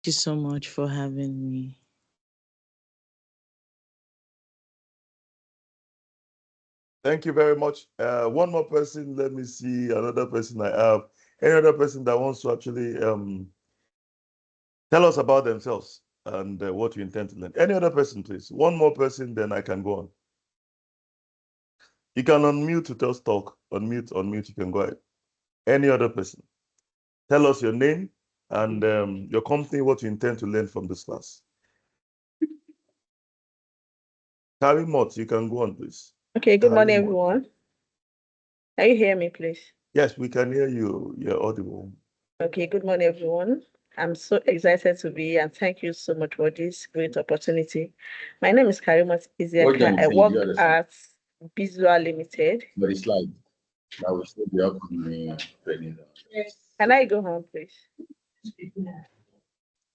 you so much for having me. Thank you very much. One more person. Let me see another person I have. Any other person that wants to actually tell us about themselves and what you intend to learn? Any other person, please? One more person, then I can go on. You can unmute to just talk. Unmute, unmute. You can go ahead. Any other person? Tell us your name and your company, what you intend to learn from this class. Carry Mott, you can go on, please. Okay, good Carry morning, Mott. everyone. Can you hear me, please? Yes, we can hear you. You're audible. Okay, good morning, everyone. I'm so excited to be here and thank you so much for this great opportunity. My name is Karimat What Iziaka. can I you say? Do work you understand? at Visual Limited. For the slide, that will show the upcoming training. Can I go home, please?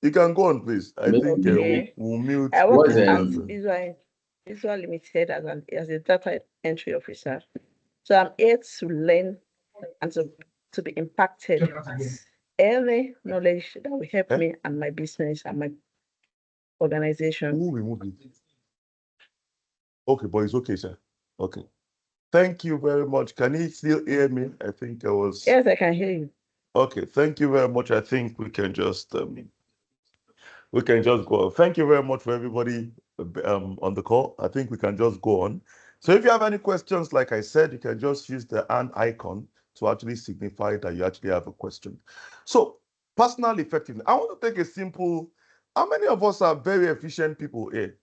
You can go on, please. I Maybe think Okay. we'll mute I the work what's people at that. Visual Limited as a data entry officer. So I'm here to learn and to be impacted. Any knowledge that will help Eh? me and my business and my organization. Who will remove it? Okay, but it's okay, sir. Okay. Thank you very much. Can you still hear me? I think I was. Yes, I can hear you. Okay, thank you very much. I think we can just go on. Thank you very much for everybody on the call. I think we can just go on. So if you have any questions, like I said, you can just use the hand icon to actually signify that you actually have a question. So personal effectiveness. I want to take a simple. How many of us are very efficient people here?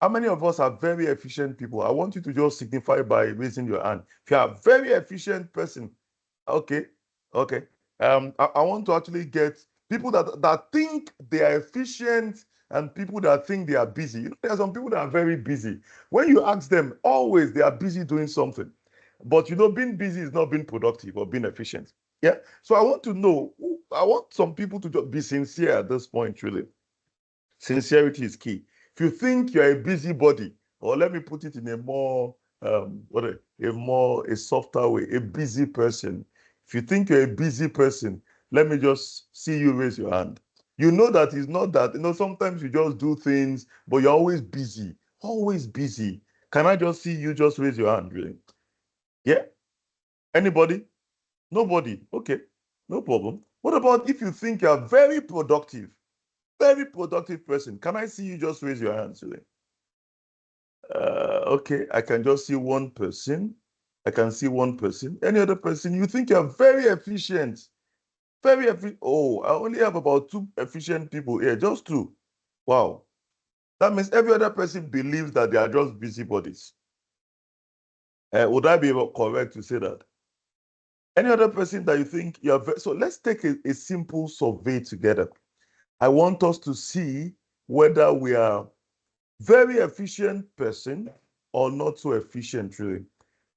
How many of us are very efficient people? I want you to just signify by raising your hand. If you are a very efficient person, okay, okay. I want to actually get people that think they are efficient and people that think they are busy. You know, there are some people that are very busy. When you ask them, always they are busy doing something. But you know, being busy is not being productive or being efficient. Yeah. So I want to know, I want some people to just be sincere at this point, really. Sincerity is key. If you think you're a busybody, or let me put it in a more a softer way, a busy person. If you think you're a busy person, let me just see you raise your hand. You know that it's not that. You know, sometimes you just do things, but you're always busy. Always busy. Can I just see you just raise your hand, really? Yeah? Anybody? Nobody. Okay. No problem. What about if you think you're very productive? Very productive person. Can I see you just raise your hand today? Okay, I can just see one person. I can see one person. Any other person? You think you're very efficient? Very efficient. Oh, I only have about 2 efficient people here. Just 2. Wow. That means every other person believes that they are just busybodies. Would I be correct to say that? Any other person that you think you're very... So let's take a simple survey together. I want us to see whether we are very efficient person or not so efficient, really.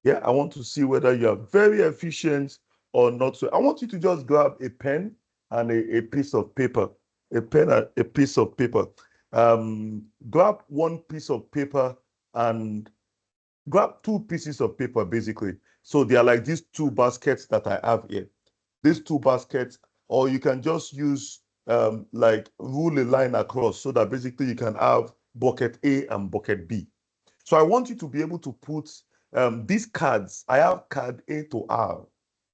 Yeah, I want to see whether you are very efficient or not so. I want you to just grab a pen and a piece of paper. A pen and a piece of paper. Grab one piece of paper and grab 2 pieces of paper, basically. So they are like these 2 baskets that I have here. These 2 baskets, or you can just use like rule a line across so that basically you can have bucket A and bucket B. So I want you to be able to put these cards. I have card A to R,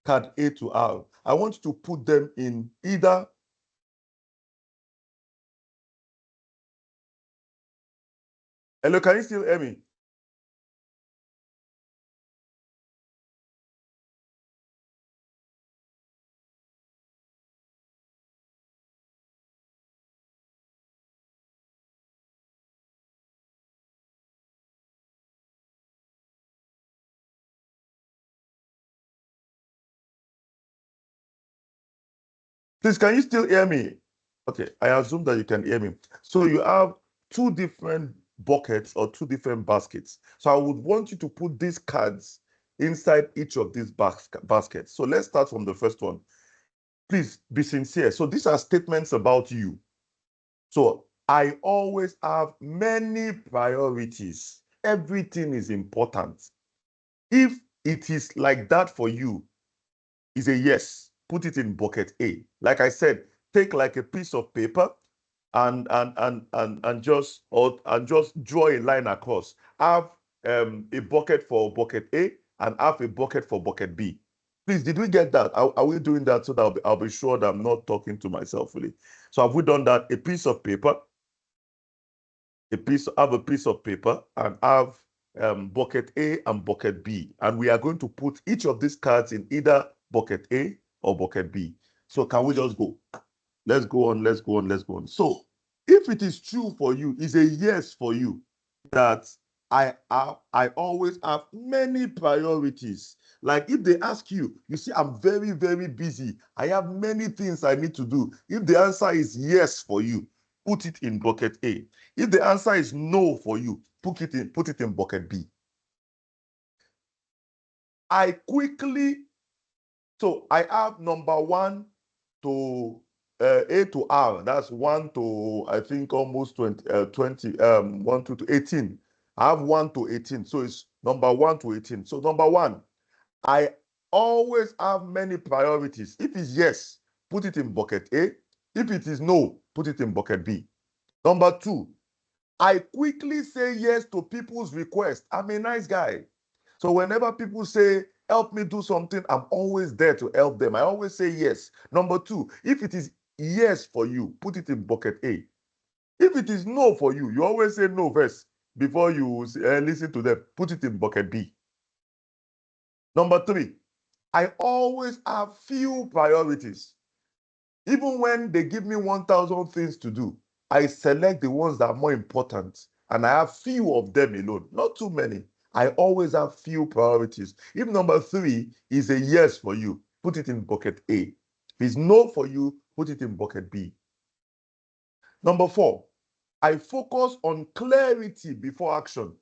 card A to R. I want you to put them in either. Hello, can you still hear me? Please, can you still hear me? Okay, I assume that you can hear me. So you have 2 different buckets or 2 different baskets. So I would want you to put these cards inside each of these baskets. So let's start from the first one. Please be sincere. So these are statements about you. So I always have many priorities. Everything is important. If it is like that for you, is a yes. Put it in bucket A. Like I said, take like a piece of paper and just draw a line across. Have a bucket for bucket A and have a bucket for bucket B. Please, did we get that? Are we doing that so that I'll be sure that I'm not talking to myself really? So have we done that? A piece of paper, have a piece of paper and have bucket A and bucket B. And we are going to put each of these cards in either bucket A or bucket B. So can we just go? Let's go on, let's go on, let's go on. So if it is true for you, it's a yes for you that I always have many priorities. Like if they ask you, you see, I'm very, very busy. I have many things I need to do. If the answer is yes for you, put it in bucket A. If the answer is no for you, put it in bucket B. So I have number 1 to A to R. That's 1 to, I think, almost 1 to 18. I have 1 to 18. So it's number 1 to 18. So number 1, I always have many priorities. If it's yes, put it in bucket A. If it is no, put it in bucket B. Number 2, I quickly say yes to people's requests. I'm a nice guy. So whenever people say, help me do something, I'm always there to help them. I always say yes. Number 2, if it is yes for you, put it in bucket A. If it is no for you, you always say no first before you listen to them. Put it in bucket B. Number 3, I always have few priorities. Even when they give me 1,000 things to do, I select the ones that are more important, and I have few of them alone, not too many. I always have few priorities. If number 3 is a yes for you, put it in bucket A. If it's no for you, put it in bucket B. Number 4, I focus on clarity before action.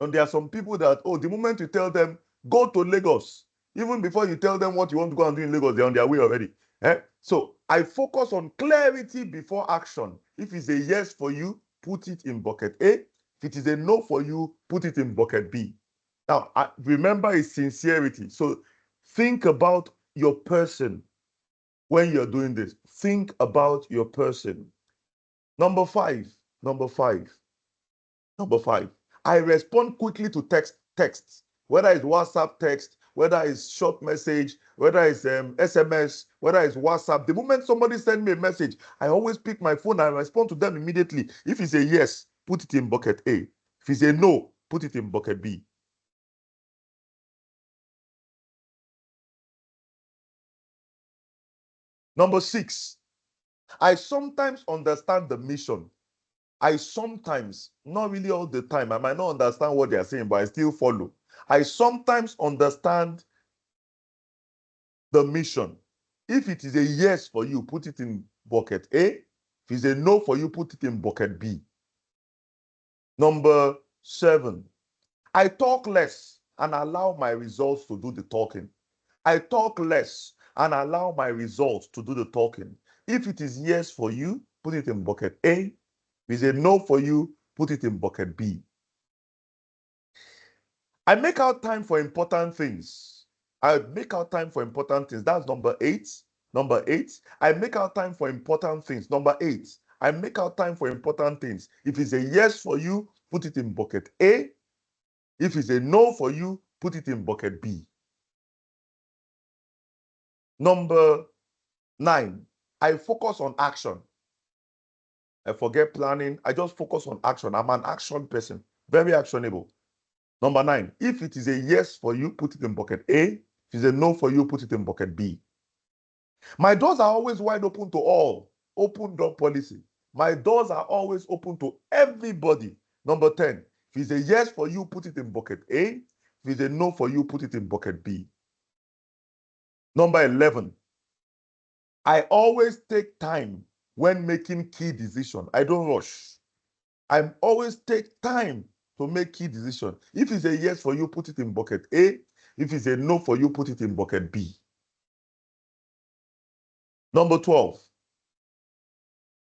And there are some people that, the moment you tell them, go to Lagos, even before you tell them what you want to go and do in Lagos, they're on their way already. So I focus on clarity before action. If it's a yes for you, put it in bucket A. If it is a no for you, put it in bucket B. Now, remember, it's sincerity. So think about your person when you're doing this. Think about your person. Number 5. I respond quickly to texts, whether it's WhatsApp text, whether it's short message, whether it's SMS, whether it's WhatsApp. The moment somebody sends me a message, I always pick my phone and respond to them immediately. If it's a yes, put it in bucket A. If it's a no, put it in bucket B. Number 6, I sometimes understand the mission. I sometimes, not really all the time, I might not understand what they are saying, but I still follow. I sometimes understand the mission. If it is a yes for you, put it in bucket A. If it's a no for you, put it in bucket B. Number 7, I talk less and allow my results to do the talking. I talk less and allow my results to do the talking. If it is yes for you, put it in bucket A. If it's a no for you, put it in bucket B. I make out time for important things. That's number 8. Number 8, I make out time for important things. Number 8, I make out time for important things. If it's a yes for you, put it in bucket A. If it's a no for you, put it in bucket B. Number 9, I focus on action. I forget planning. I just focus on action. I'm an action person, very actionable. Number 9, if it is a yes for you, put it in bucket A. If it's a no for you, put it in bucket B. My doors are always wide open to all. Open door policy. My doors are always open to everybody. Number 10, if it's a yes for you, put it in bucket A. If it's a no for you, put it in bucket B. Number 11, I always take time when making key decisions. I don't rush. I always take time to make key decisions. If it's a yes for you, put it in bucket A. If it's a no for you, put it in bucket B. Number 12,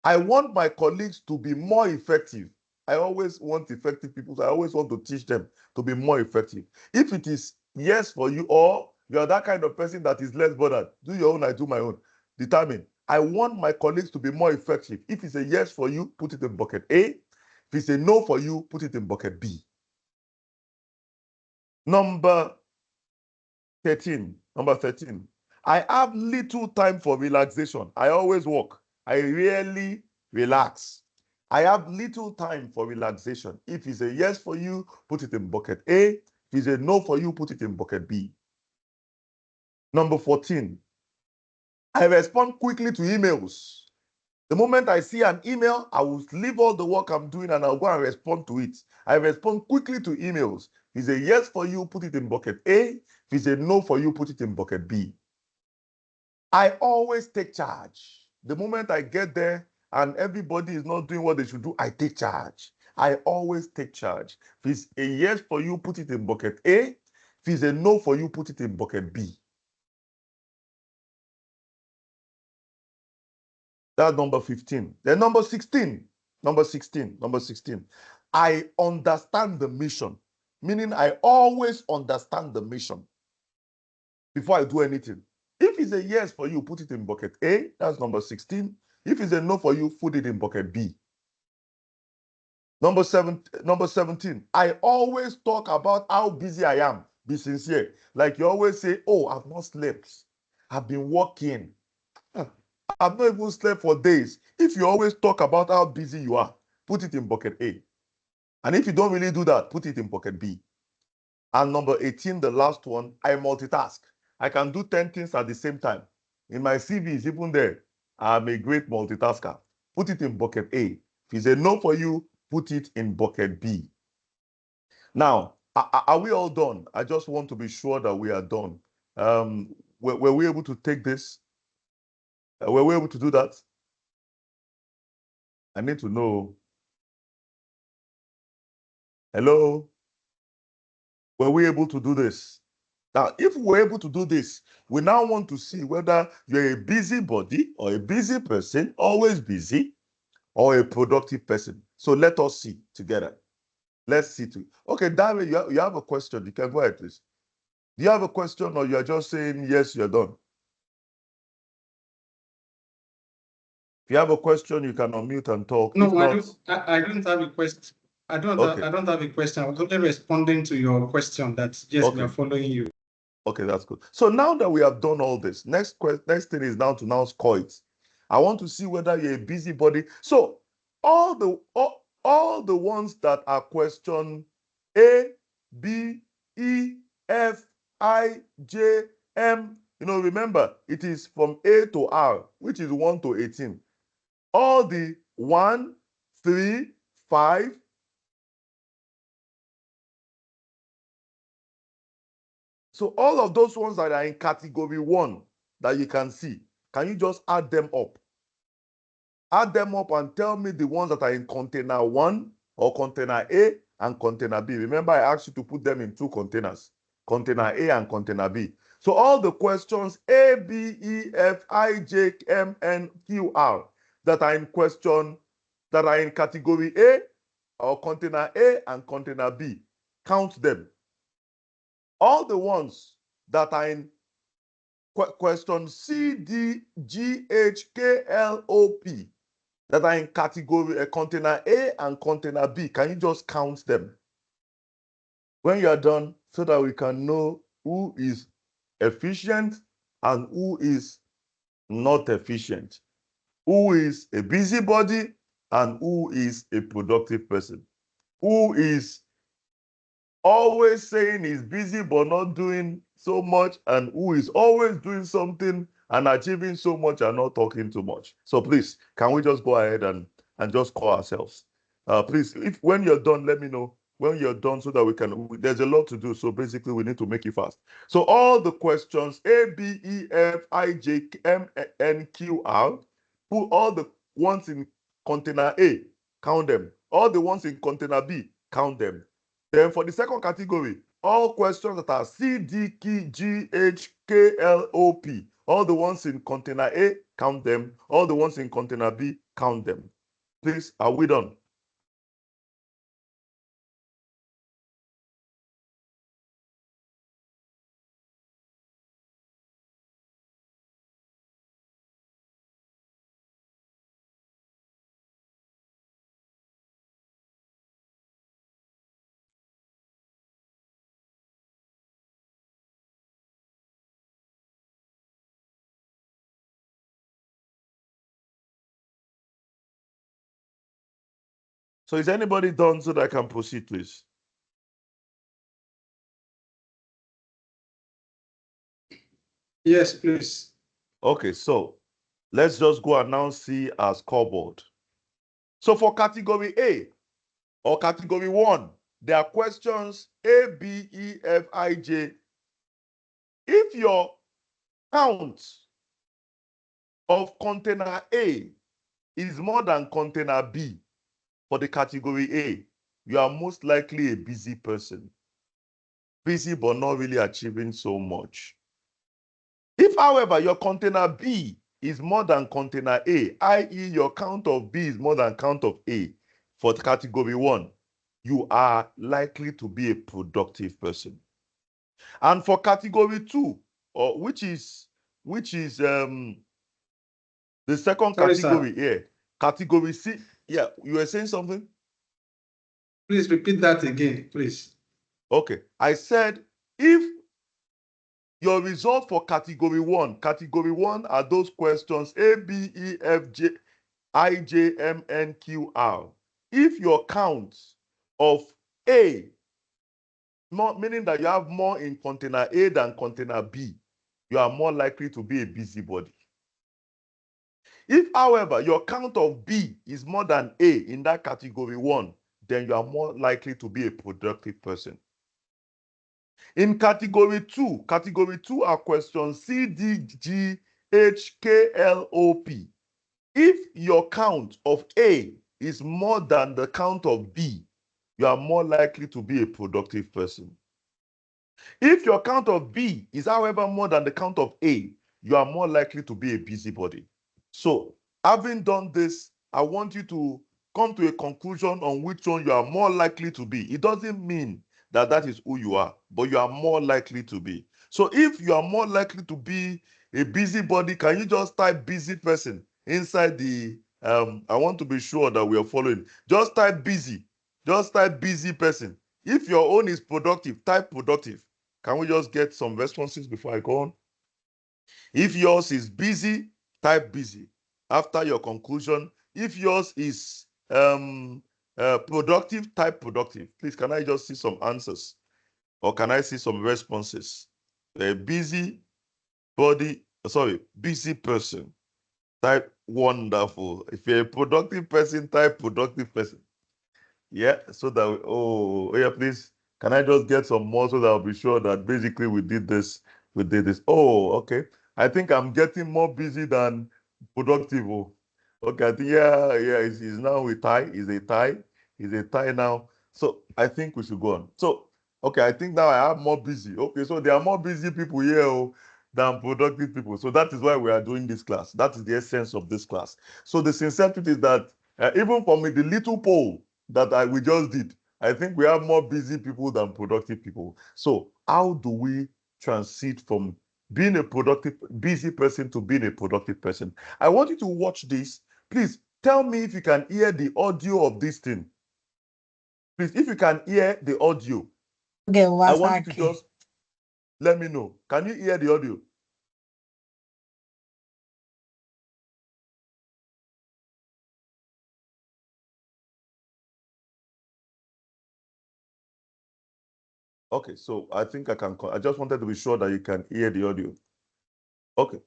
I want my colleagues to be more effective. I always want effective people. So I always want to teach them to be more effective. If it is yes for you, or you are that kind of person that is less bothered, do your own, I do my own. Determine. I want my colleagues to be more effective. If it's a yes for you, put it in bucket A. If it's a no for you, put it in bucket B. Number 13. I have little time for relaxation. I always work. I rarely relax. I have little time for relaxation. If it's a yes for you, put it in bucket A. If it's a no for you, put it in bucket B. Number 14. I respond quickly to emails. The moment I see an email, I will leave all the work I'm doing and I'll go and respond to it. I respond quickly to emails. If it's a yes for you, put it in bucket A. If it's a no for you, put it in bucket B. I always take charge. The moment I get there and everybody is not doing what they should do, I take charge. I always take charge. If it's a yes for you, put it in bucket A. If it's a no for you, put it in bucket B. That's number 15. Then number 16. I understand the mission, meaning I always understand the mission before I do anything. If it's a yes for you, put it in bucket A. That's number 16. If it's a no for you, put it in bucket B. Number 17. I always talk about how busy I am. Be sincere. Like you always say, oh, I've not slept. I've been working. I've not even slept for days. If you always talk about how busy you are, put it in bucket A. And if you don't really do that, put it in bucket B. And number 18, the last one, I multitask. I can do 10 things at the same time. In my CV, it's even there. I'm a great multitasker. Put it in bucket A. If it's a no for you, put it in bucket B. Now, are we all done? I just want to be sure that we are done. Were we able to take this? Were we able to do that? I need to know. Hello? Were we able to do this? Now, if we're able to do this, we now want to see whether you're a busybody or a busy person, always busy, or a productive person. So let us see together. Let's see. Okay, David, you have a question. You can go ahead, please. Do you have a question or you're just saying, yes, you're done? If you have a question, you can unmute and talk. No, if not, I don't have a question. Okay. I don't have a question. I was only responding to your question that yes, we Okay. are following you. Okay, that's good. So now that we have done all this, next thing is now to now score it. I want to see whether you're a busybody. So all the ones that are question A, B, E, F, I, J, M. Remember, it is from A to R, which is 1 to 18. All the 1, 3, 5. So all of those ones that are in category 1 that you can see, can you just add them up? Add them up and tell me the ones that are in container 1 or container A and container B. Remember, I asked you to put them in 2 containers, container A and container B. So all the questions A, B, E, F, I, J, M, N, Q, R that are in category A or container A and container B, count them. All the ones that are in question C, D, G, H, K, L, O, P that are in category container A and container B, can you just count them when you are done so that we can know who is efficient and who is not efficient, who is a busybody and who is a productive person, who is always saying he's busy but not doing so much, and who is always doing something and achieving so much and not talking too much. So please, can we just go ahead and just call ourselves? Please, when you're done, let me know when you're done so that we can. There's a lot to do, so basically we need to make it fast. So all the questions A, B, E, F, I, J, M, N, Q, R. Put all the ones in container A, count them. All the ones in container B, count them. Then for the second category, all questions that are C, D, K, G, H, K, L, O, P. All the ones in container A, count them. All the ones in container B, count them. Please, are we done? So is anybody done so that I can proceed, please? Yes, please. Okay, so let's just go and now see our scoreboard. So for category A or category 1, there are questions A, B, E, F, I, J. If your count of container A is more than container B for the category A, you are most likely a busy person. Busy but not really achieving so much. If, however, your container B is more than container A, i.e. your count of B is more than count of A for category 1, you are likely to be a productive person. And for category 2, or which is the second Sorry, sir. category here, category C. Yeah, you were saying something? Please repeat that again, please. Okay. I said if your result for category 1 are those questions A, B, E, F, J, I, J, M, N, Q, R. If your count of A, meaning that you have more in container A than container B, you are more likely to be a busybody. If, however, your count of B is more than A in that category 1, then you are more likely to be a productive person. In category 2 are questions C, D, G, H, K, L, O, P. If your count of A is more than the count of B, you are more likely to be a productive person. If your count of B is, however, more than the count of A, you are more likely to be a busybody. So, having done this, I want you to come to a conclusion on which one you are more likely to be. It doesn't mean that that is who you are, but you are more likely to be. So, if you are more likely to be a busybody, can you just type busy person inside the I want to be sure that we are following. Just type busy. Just type busy person. If your own is productive, type productive. Can we just get some responses before I go on? If yours is busy, type busy after your conclusion. If yours is productive, type productive. Please, can I just see some answers? Or can I see some responses? A busy busy person. Type wonderful. If you're a productive person, type productive person. Yeah, so that yeah, please. Can I just get some more so that I'll be sure that basically we did this. Oh, okay. I think I'm getting more busy than productive. Oh. Okay, I think yeah, it's now a tie. It's a tie. It's a tie now. So I think we should go on. So okay, I think now I have more busy. Okay, so there are more busy people here than productive people. So that is why we are doing this class. That is the essence of this class. So the sincere truth is that even for me, the little poll that we just did, I think we have more busy people than productive people. So how do we transit from being a productive, busy person to being a productive person? I want you to watch this. Please tell me if you can hear the audio of this thing. Please, if you can hear the audio, I want you to just let me know. Can you hear the audio? Okay, so I think I can. I just wanted to be sure that you can hear the audio. Okay.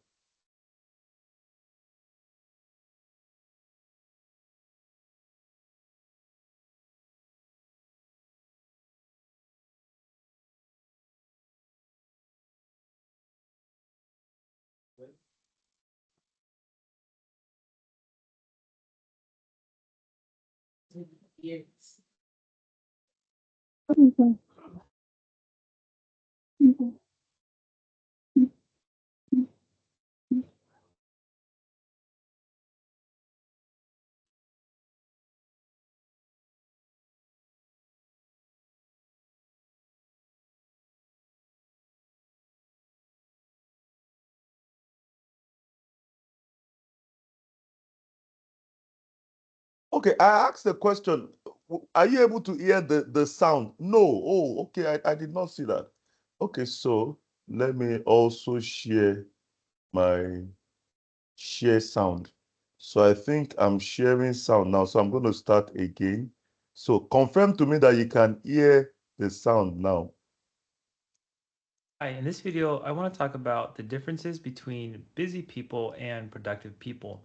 Yes. Okay, I asked the question. Are you able to hear the sound? No. Oh, okay. I did not see that. Okay, so let me also share my share sound. So I think I'm sharing sound now. So I'm going to start again. So confirm to me that you can hear the sound now. Hi, in this video, I want to talk about the differences between busy people and productive people.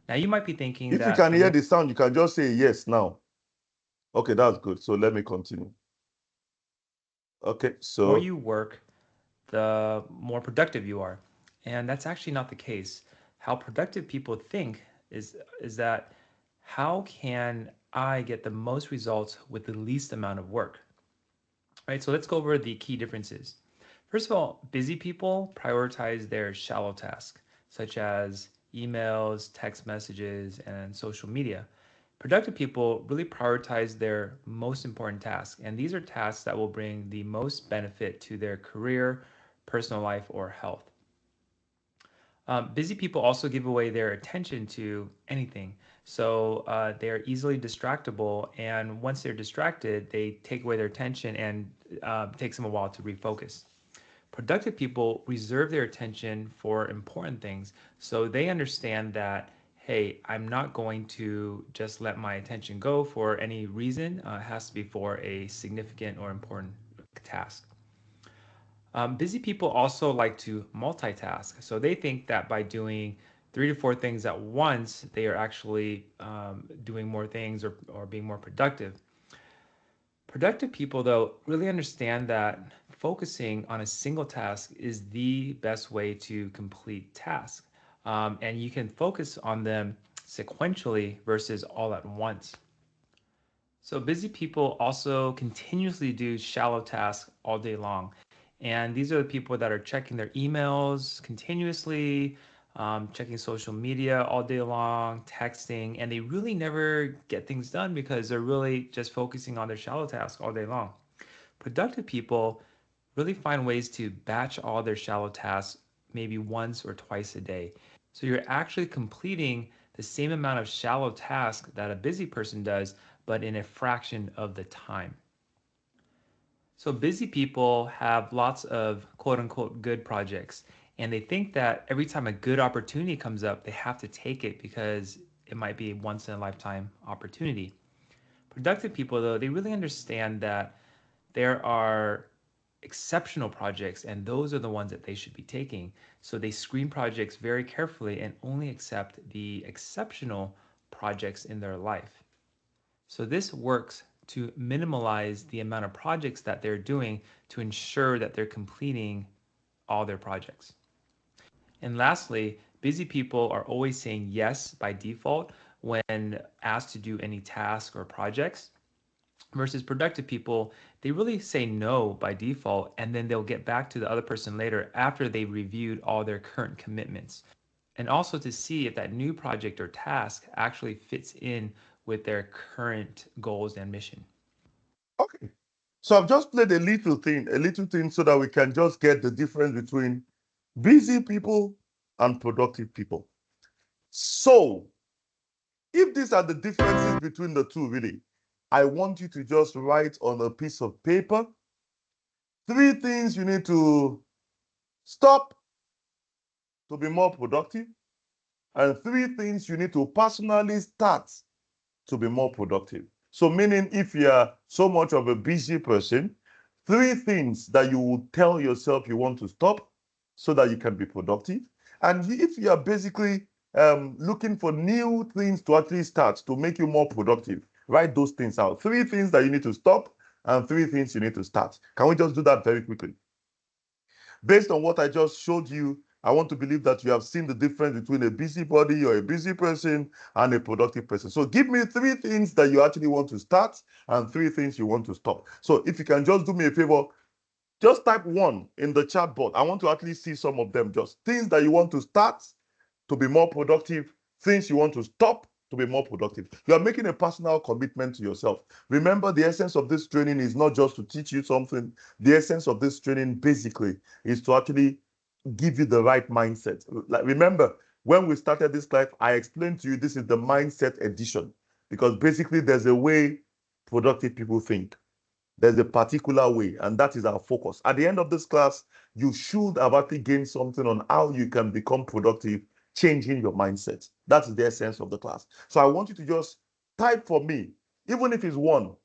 Now, you might be thinking If you that can hear the sound, you can just say yes now. Okay, that's good. So let me continue. Okay, the more so you work, the more productive you are. And that's actually not the case. How productive people think is that how can I get the most results with the least amount of work? Right? So let's go over the key differences. First of all, busy people prioritize their shallow tasks, such as emails, text messages, and social media. Productive people really prioritize their most important tasks, and these are tasks that will bring the most benefit to their career, personal life, or health. Busy people also give away their attention to anything. So they're easily distractible. And once they're distracted, they take away their attention and takes them a while to refocus. Productive people reserve their attention for important things. So they understand that, hey, I'm not going to just let my attention go for any reason. It has to be for a significant or important task. Busy people also like to multitask. So they think that by doing 3 to 4 things at once, they are actually doing more things or being more productive. Productive people, though, really understand that focusing on a single task is the best way to complete tasks. And you can focus on them sequentially versus all at once. So busy people also continuously do shallow tasks all day long. And these are the people that are checking their emails continuously, checking social media all day long, texting, and they really never get things done because they're really just focusing on their shallow tasks all day long. Productive people really find ways to batch all their shallow tasks maybe once or twice a day. So you're actually completing the same amount of shallow tasks that a busy person does, but in a fraction of the time. So busy people have lots of quote unquote good projects, and they think that every time a good opportunity comes up, they have to take it because it might be a once in a lifetime opportunity. Productive people, though, they really understand that there are exceptional projects, and those are the ones that they should be taking. So they screen projects very carefully and only accept the exceptional projects in their life. So this works to minimize the amount of projects that they're doing to ensure that they're completing all their projects. And lastly, busy people are always saying yes by default when asked to do any task or projects versus productive people, they really say no by default and then they'll get back to the other person later after they've reviewed all their current commitments. And also to see if that new project or task actually fits in with their current goals and mission. okay. So I've just played a little thing so that we can just get the difference between busy people and productive people. So if these are the differences between the two, really, I want you to just write on a piece of paper 3 things you need to stop to be more productive, and 3 things you need to personally start to be more productive. So, meaning if you are so much of a busy person, 3 things that you would tell yourself you want to stop so that you can be productive. And if you are basically looking for new things to actually start to make you more productive, write those things out. 3 things that you need to stop and 3 things you need to start. Can we just do that very quickly? Based on what I just showed you, I want to believe that you have seen the difference between a busybody or a busy person and a productive person. So give me 3 things that you actually want to start and 3 things you want to stop. So if you can just do me a favor, just type 1 in the chat board. I want to at least see some of them. Just things that you want to start to be more productive, things you want to stop to be more productive. You are making a personal commitment to yourself. Remember, the essence of this training is not just to teach you something. The essence of this training basically is to actually give you the right mindset. Like, remember, when we started this class, I explained to you this is the mindset edition, because basically there's a way productive people think. There's a particular way, and that is our focus. At the end of this class, you should have actually gained something on how you can become productive, changing your mindset. That's the essence of the class. So I want you to just type for me. even if it's one,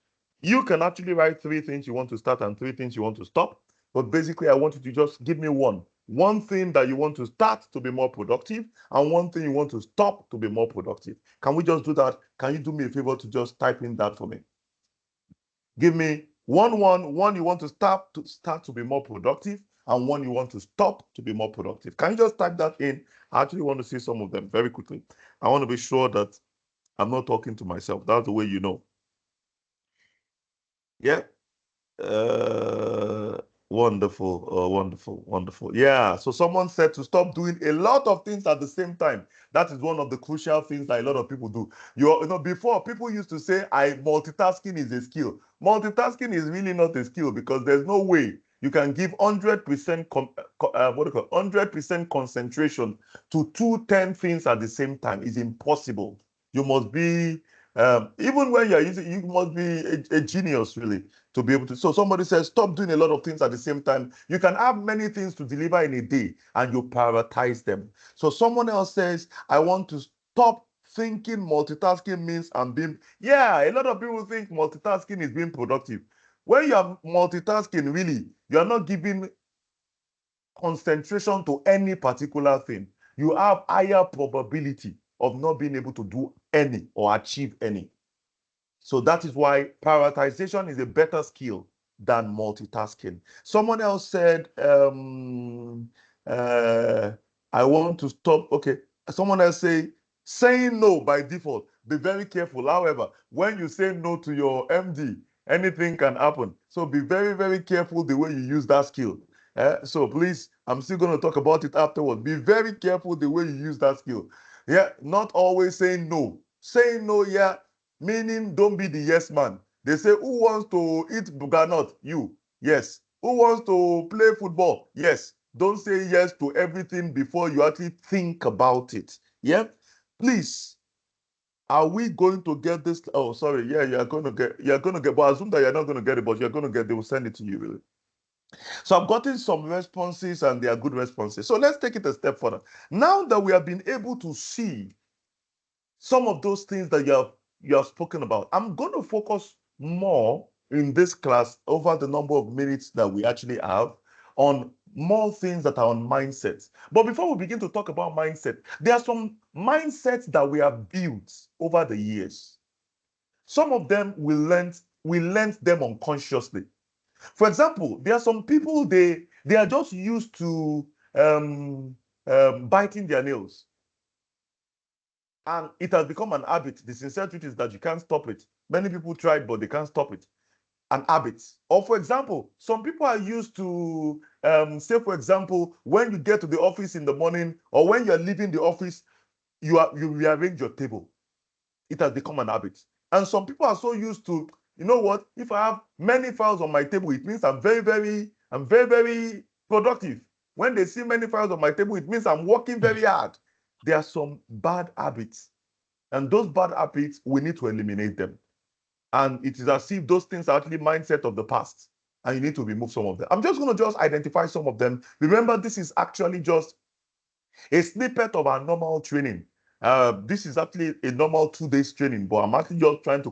you can actually write 3 things you want to start and 3 things you want to stop. But basically, I want you to just give me one thing that you want to start to be more productive and one thing you want to stop to be more productive. Can we just do that? Can you do me a favor to just type in that for me? Give me one you want to start to be more productive and one you want to stop to be more productive. Can you just type that in? I actually want to see some of them very quickly. I want to be sure that I'm not talking to myself. That's the way you know. Yeah. Wonderful. Wonderful. Yeah. So someone said to stop doing a lot of things at the same time. That is one of the crucial things that a lot of people do. Before people used to say, multitasking is a skill. Multitasking is really not a skill because there's no way you can give 100% 100% concentration to 10 things at the same time. It's impossible. You must be even when you're using, you must be a genius really to be able to. So somebody says, stop doing a lot of things at the same time. You can have many things to deliver in a day and you prioritize them. So someone else says, I want to stop thinking multitasking means I'm being, yeah, a lot of people think multitasking is being productive. When you are multitasking, really, you are not giving concentration to any particular thing. You have higher probability of not being able to do any or achieve any. So that is why prioritization is a better skill than multitasking. Someone else said, I want to stop. Okay. Someone else saying no by default. Be very careful. However, when you say no to your MD, anything can happen. So be very, very careful the way you use that skill. So please, I'm still going to talk about it afterwards. Be very careful the way you use that skill. Yeah, not always saying no. Saying no, yeah, meaning don't be the yes man. They say, who wants to eat buganot? You. Yes. Who wants to play football? Yes. Don't say yes to everything before you actually think about it. Yeah. Please. Are we going to get this? Oh, sorry. Yeah, you're going to get, but I assume that you're not going to get it, but you're going to get, they will send it to you, really. So I've gotten some responses and they are good responses. So let's take it a step further. Now that we have been able to see some of those things that you have spoken about, I'm going to focus more in this class over the number of minutes that we actually have on more things that are on mindsets. But before we begin to talk about mindset, there are some mindsets that we have built over the years. Some of them we learned them unconsciously. For example, there are some people they are just used to biting their nails. And it has become an habit. The sincere truth is that you can't stop it. Many people tried, but they can't stop it. An habit. Or for example, some people are used to, say for example, when you get to the office in the morning or when you're leaving the office, you rearrange your table. It has become an habit. And some people are so used to, you know what, if I have many files on my table, it means I'm very productive. When they see many files on my table, it means I'm working very hard. There are some bad habits. And those bad habits, we need to eliminate them. And it is as if those things are actually mindset of the past. And you need to remove some of them. I'm just going to just identify some of them. Remember, this is actually just a snippet of our normal training. This is actually a normal 2 days training, but I'm actually just trying to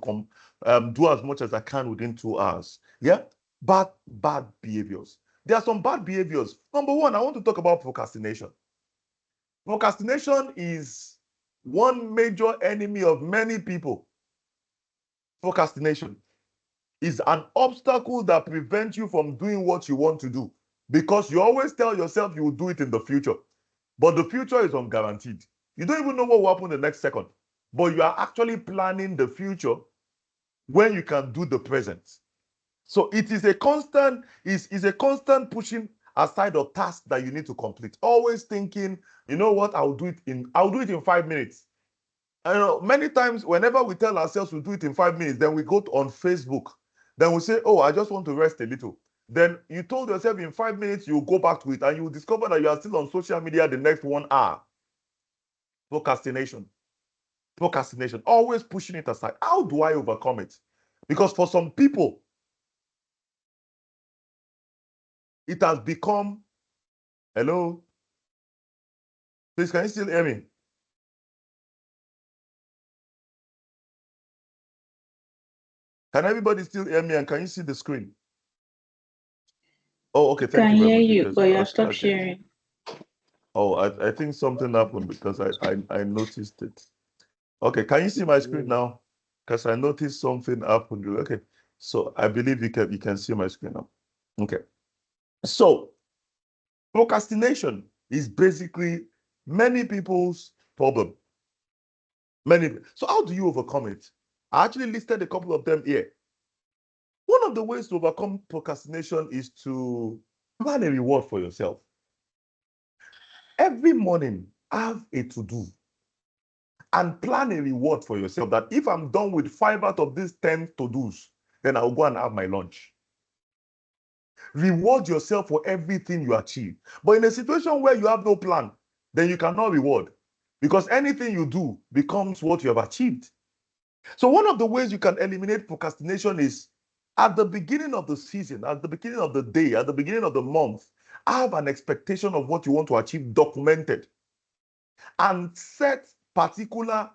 do as much as I can within 2 hours. Yeah, bad behaviors. There are some bad behaviors. Number one, I want to talk about procrastination. Procrastination is one major enemy of many people. Procrastination is an obstacle that prevents you from doing what you want to do because you always tell yourself you will do it in the future. But the future is unguaranteed. You don't even know what will happen the next second. But you are actually planning the future when you can do the present. So it is a constant, is a constant pushing aside of tasks that you need to complete. Always thinking, you know what, I'll do it in 5 minutes. I know many times whenever we tell ourselves we'll do it in 5 minutes, then we go on Facebook. Then we say, oh, I just want to rest a little. Then you told yourself in 5 minutes you'll go back to it and you will discover that you are still on social media the next 1 hour. Procrastination. Procrastination. Always pushing it aside. How do I overcome it? Because for some people, it has become, hello? Please, can you still hear me? Can everybody still hear me and can you see the screen? Oh, okay. Thank Can you very hear much. you, Because but you have okay, stopped okay. sharing. Oh, I think something happened because I noticed it. Okay, can you see my screen now? Because I noticed something happened. Okay, so I believe you can see my screen now. Okay, so procrastination is basically many people's problem. So how do you overcome it? I actually listed a couple of them here. One of the ways to overcome procrastination is to plan a reward for yourself. Every morning, have a to-do and plan a reward for yourself that if I'm done with 5 out of these 10 to-dos, then I'll go and have my lunch. Reward yourself for everything you achieve. But in a situation where you have no plan, then you cannot reward because anything you do becomes what you have achieved. So one of the ways you can eliminate procrastination is at the beginning of the season, at the beginning of the day, at the beginning of the month, have an expectation of what you want to achieve documented and set particular,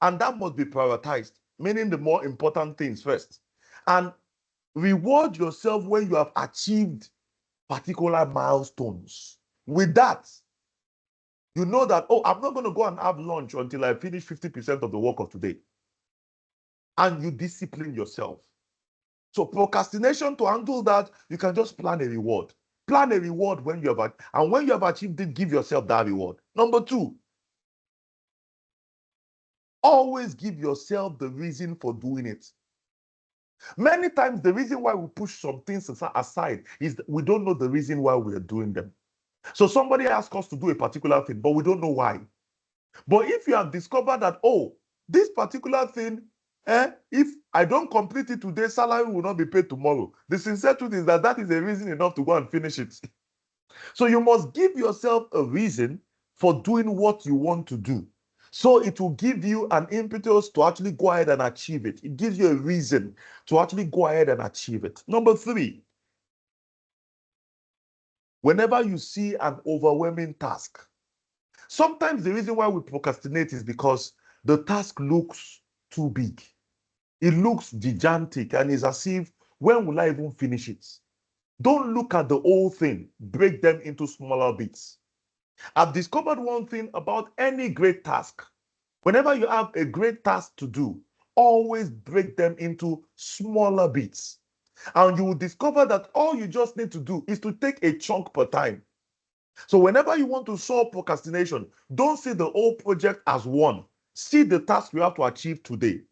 and that must be prioritized, meaning the more important things first. And reward yourself when you have achieved particular milestones. With that, you know that, oh, I'm not going to go and have lunch until I finish 50% of the work of today. And you discipline yourself. So procrastination, to handle that, you can just plan a reward. Plan a reward when you have, and when you have achieved it, give yourself that reward. Number 2, always give yourself the reason for doing it. Many times, the reason why we push some things aside is that we don't know the reason why we are doing them. So somebody asks us to do a particular thing, but we don't know why. But if you have discovered that, oh, this particular thing, if I don't complete it today, salary will not be paid tomorrow. The sincere truth is that that is a reason enough to go and finish it. So you must give yourself a reason for doing what you want to do. So it will give you an impetus to actually go ahead and achieve it. It gives you a reason to actually go ahead and achieve it. Number 3, whenever you see an overwhelming task, sometimes the reason why we procrastinate is because the task looks too big. It looks gigantic and it's as if, when will I even finish it? Don't look at the whole thing. Break them into smaller bits. I've discovered one thing about any great task. Whenever you have a great task to do, always break them into smaller bits. And you will discover that all you just need to do is to take a chunk per time. So whenever you want to solve procrastination, don't see the whole project as one. See the task you have to achieve today.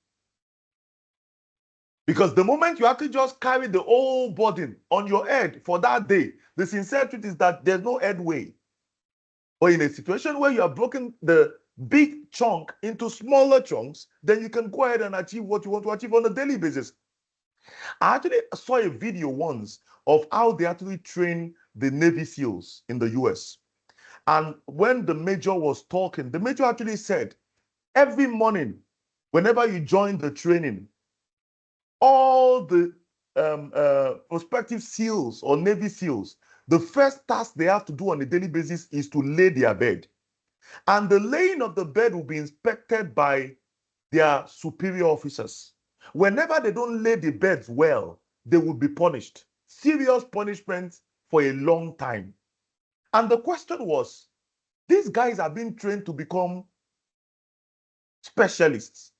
Because the moment you actually just carry the whole burden on your head for that day, the sincere truth is that there's no headway. But in a situation where you have broken the big chunk into smaller chunks, then you can go ahead and achieve what you want to achieve on a daily basis. I actually saw a video once of how they actually train the Navy SEALs in the US. And when the major was talking, the major actually said, every morning, whenever you join the training, all the prospective SEALs or Navy SEALs, the first task they have to do on a daily basis is to lay their bed. And the laying of the bed will be inspected by their superior officers. Whenever they don't lay the beds well, they will be punished. Serious punishment for a long time. And the question was, these guys are being trained to become specialists,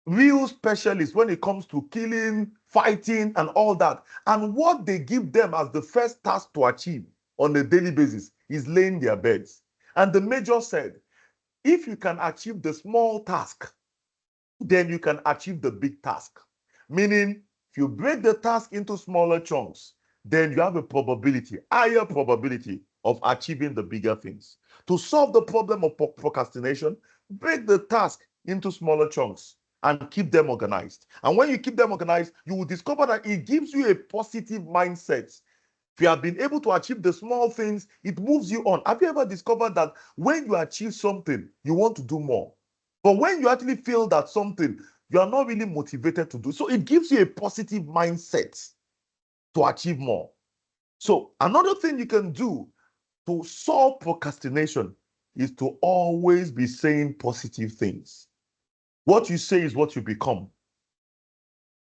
real specialists when it comes to killing, fighting, and all that. And what they give them as the first task to achieve on a daily basis is laying their beds. And the major said, if you can achieve the small task, then you can achieve the big task. Meaning, if you break the task into smaller chunks, then you have a probability, higher probability of achieving the bigger things. To solve the problem of procrastination, break the task into smaller chunks and keep them organized. And when you keep them organized, you will discover that it gives you a positive mindset. If you have been able to achieve the small things, it moves you on. Have you ever discovered that when you achieve something, you want to do more? But when you actually feel that something, you are not really motivated to do. So it gives you a positive mindset to achieve more. So another thing you can do to solve procrastination is to always be saying positive things. What you say is what you become.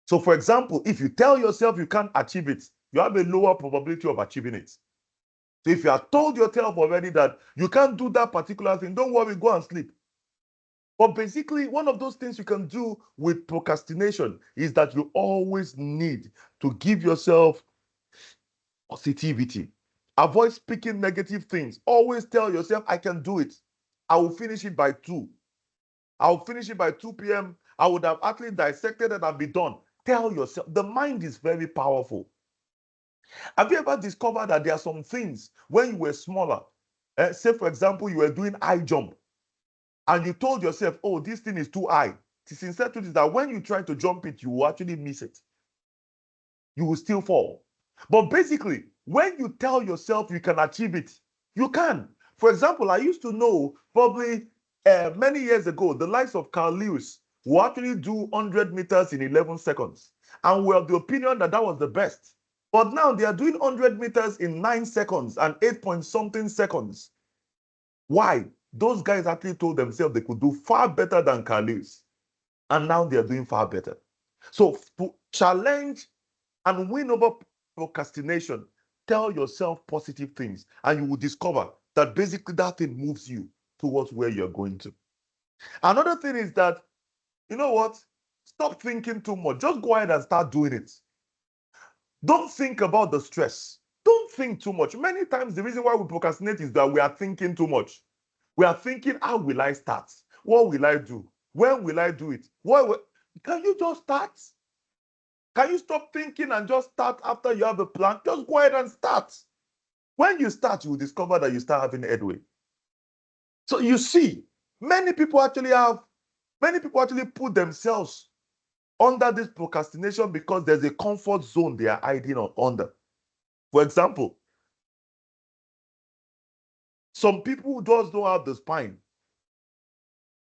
So, for example, if you tell yourself you can't achieve it, you have a lower probability of achieving it. So, if you have told yourself already that you can't do that particular thing, don't worry, go and sleep. But basically, one of those things you can do with procrastination is that you always need to give yourself positivity. Avoid speaking negative things. Always tell yourself, I can do it. I will finish it by 2. I'll finish it by 2 p.m. I would have actually dissected it and be done. Tell yourself, the mind is very powerful. Have you ever discovered that there are some things when you were smaller? Say, for example, you were doing high jump and you told yourself, oh, this thing is too high. The sincere truth is that when you try to jump it, you will actually miss it. You will still fall. But basically, when you tell yourself you can achieve it, you can. For example, I used to know probably many years ago, the likes of Carl Lewis who actually do 100 meters in 11 seconds. And we have the opinion that that was the best. But now they are doing 100 meters in 9 seconds and 8 point something seconds. Why? Those guys actually told themselves they could do far better than Carl Lewis. And now they are doing far better. So to challenge and win over procrastination, tell yourself positive things, and you will discover that basically that thing moves you towards where you're going to. Another thing is that, you know what? Stop thinking too much. Just go ahead and start doing it. Don't think about the stress. Don't think too much. Many times, the reason why we procrastinate is that we are thinking too much. We are thinking, how will I start? What will I do? When will I do it? Can you just start? Can you stop thinking and just start after you have a plan? Just go ahead and start. When you start, you will discover that you start having headway. So you see, many people actually put themselves under this procrastination because there's a comfort zone they are hiding under. For example, some people just don't have the spine.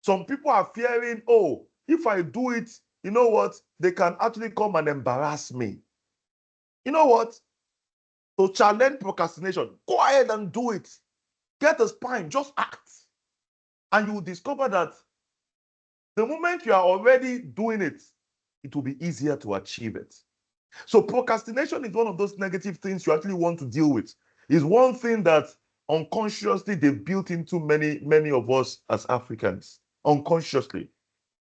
Some people are fearing, oh, if I do it, you know what? They can actually come and embarrass me. You know what? To challenge procrastination, go ahead and do it. Get a spine, just act. And you will discover that the moment you are already doing it, it will be easier to achieve it. So procrastination is one of those negative things you actually want to deal with. It's one thing that unconsciously they've built into many of us as Africans. Unconsciously.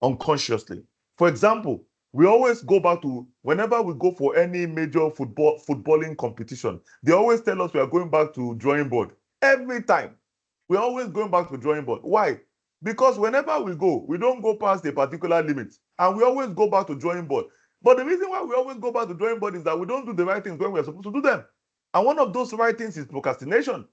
For example, we always go back to whenever we go for any major footballing competition, they always tell us we are going back to drawing board. Every time. We're always going back to drawing board. Why? Because whenever we go, we don't go past a particular limit. And we always go back to drawing board. But the reason why we always go back to drawing board is that we don't do the right things when we're supposed to do them. And one of those right things is procrastination.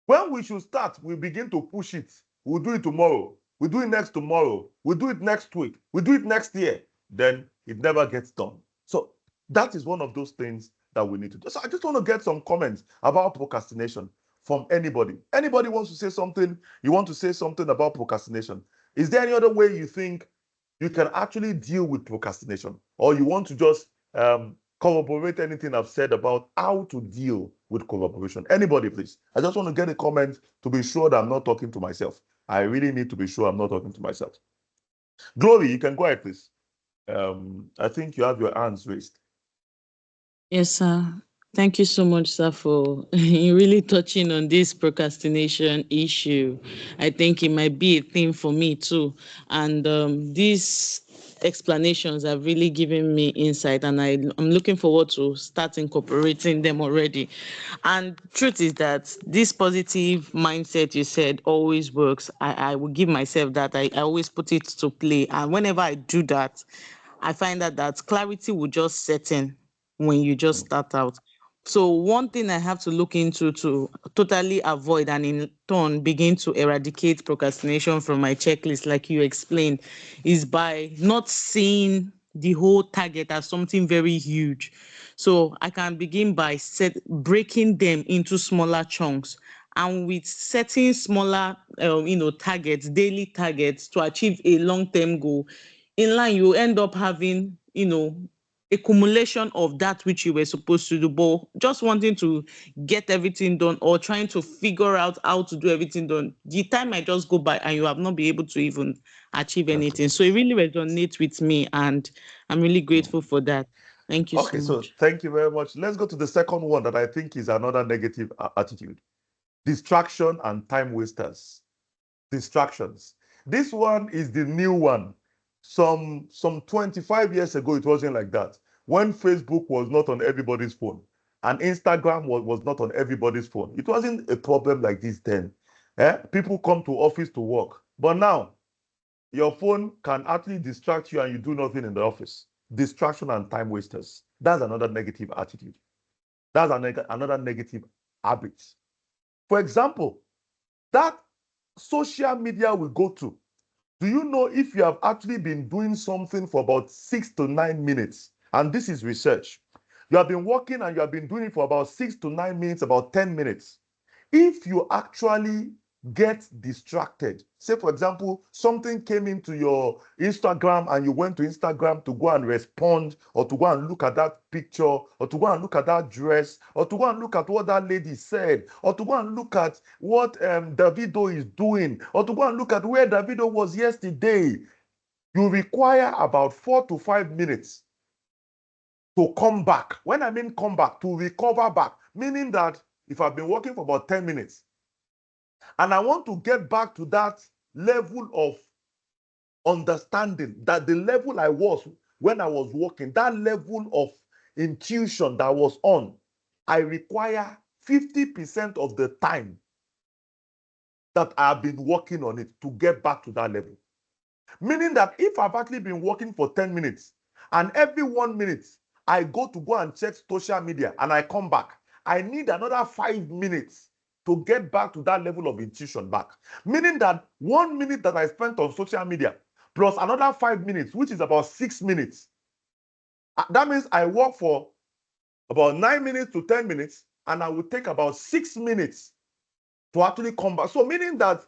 When we should start, we begin to push it. We'll do it tomorrow. We'll do it next tomorrow. We'll do it next week. We'll do it next year. Then it never gets done. So that is one of those things that we need to do. So I just want to get some comments about procrastination from anybody. Anybody wants to say something? You want to say something about procrastination? Is there any other way you think you can actually deal with procrastination? Or you want to just corroborate anything I've said about how to deal with collaboration? Anybody, please. I just want to get a comment to be sure that I'm not talking to myself. I really need to be sure I'm not talking to myself. Glory, you can go ahead, please. I think you have your hands raised. Yes, sir. Thank you so much, sir, for really touching on this procrastination issue. I think it might be a theme for me too. And these explanations have really given me insight, and I'm looking forward to start incorporating them already. And truth is that this positive mindset you said always works. I will give myself that. I always put it to play. And whenever I do that, I find that clarity will just set in when you just Mm. start out. So one thing I have to look into to totally avoid and in turn begin to eradicate procrastination from my checklist, like you explained, is by not seeing the whole target as something very huge. So I can begin by breaking them into smaller chunks, and with setting smaller, targets, daily targets to achieve a long-term goal. In line, you end up having, accumulation of that which you were supposed to do, but just wanting to get everything done or trying to figure out how to do everything done, the time might just go by and you have not been able to even achieve anything. So it really resonates with me, and I'm really grateful for that. Thank you so Okay, so much. thank you very much. Let's go to the second one that I think is another negative attitude: distraction and time wasters. Distractions. This one is the new one. Some 25 years ago, it wasn't like that. When Facebook was not on everybody's phone and Instagram was not on everybody's phone, it wasn't a problem like this then. People come to office to work. But now, your phone can actually distract you and you do nothing in the office. Distraction and time wasters. That's another negative attitude. That's another negative habit. For example, that social media we go to, do you know if you have actually been doing something for about 6 to 9 minutes? And this is research. You have been working and you have been doing it for about 6 to 9 minutes, about 10 minutes. If you actually get distracted, say for example, something came into your Instagram and you went to Instagram to go and respond, or to go and look at that picture, or to go and look at that dress, or to go and look at what that lady said, or to go and look at what Davido is doing, or to go and look at where Davido was yesterday, you require about 4 to 5 minutes to come back. When I mean come back, to recover back, meaning that if I've been working for about 10 minutes, and I want to get back to that level of understanding, that the level I was when I was working, that level of intuition that was on, I require 50% of the time that I have been working on it to get back to that level. Meaning that if I've actually been working for 10 minutes and every 1 minute I go and check social media and I come back, I need another 5 minutes to get back to that level of intuition back. Meaning that 1 minute that I spent on social media plus another 5 minutes, which is about 6 minutes. That means I work for about 9 minutes to 10 minutes and I will take about 6 minutes to actually come back. So meaning that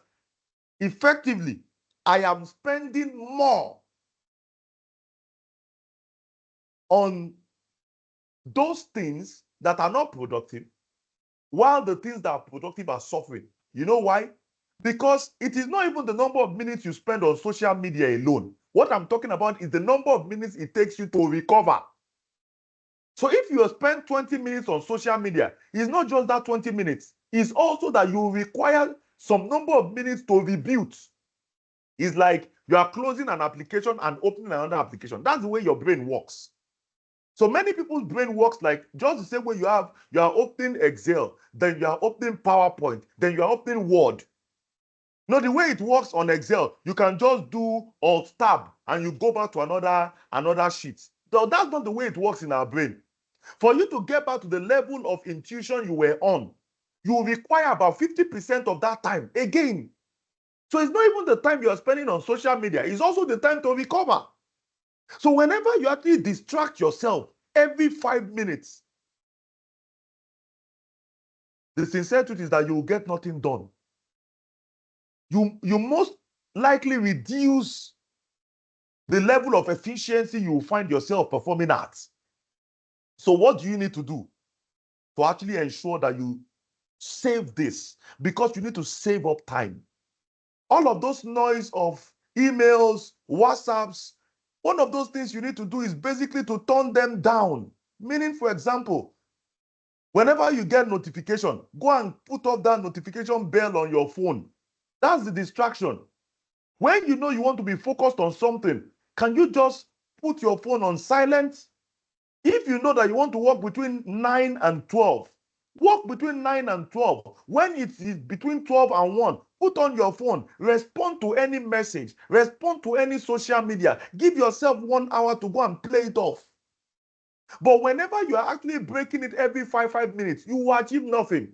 effectively, I am spending more on those things that are not productive, while the things that are productive are suffering. You know why? Because it is not even the number of minutes you spend on social media alone. What I'm talking about is the number of minutes it takes you to recover. So if you spend 20 minutes on social media, it's not just that 20 minutes. It's also that you require some number of minutes to rebuild. It's like you are closing an application and opening another application. That's the way your brain works. So many people's brain works like just the same way you are opening Excel, then you are opening PowerPoint, then you are opening Word. No, the way it works on Excel, you can just do Alt Tab and you go back to another sheet. So that's not the way it works in our brain. For you to get back to the level of intuition you were on, you require about 50% of that time again. So it's not even the time you are spending on social media, it's also the time to recover. So whenever you actually distract yourself every 5 minutes, the sincere truth is that you will get nothing done. You most likely reduce the level of efficiency you will find yourself performing at. So what do you need to do to actually ensure that you save this? Because you need to save up time. All of those noise of emails, WhatsApps, one of those things you need to do is basically to turn them down. Meaning, for example, whenever you get notification, go and put off that notification bell on your phone. That's the distraction. When you know you want to be focused on something, can you just put your phone on silent? If you know that you want to work between 9 and 12, work between 9 and 12. When it is between 12 and 1, put on your phone, respond to any message, respond to any social media. Give yourself 1 hour to go and play it off. But whenever you are actually breaking it every 5 minutes, you will achieve nothing.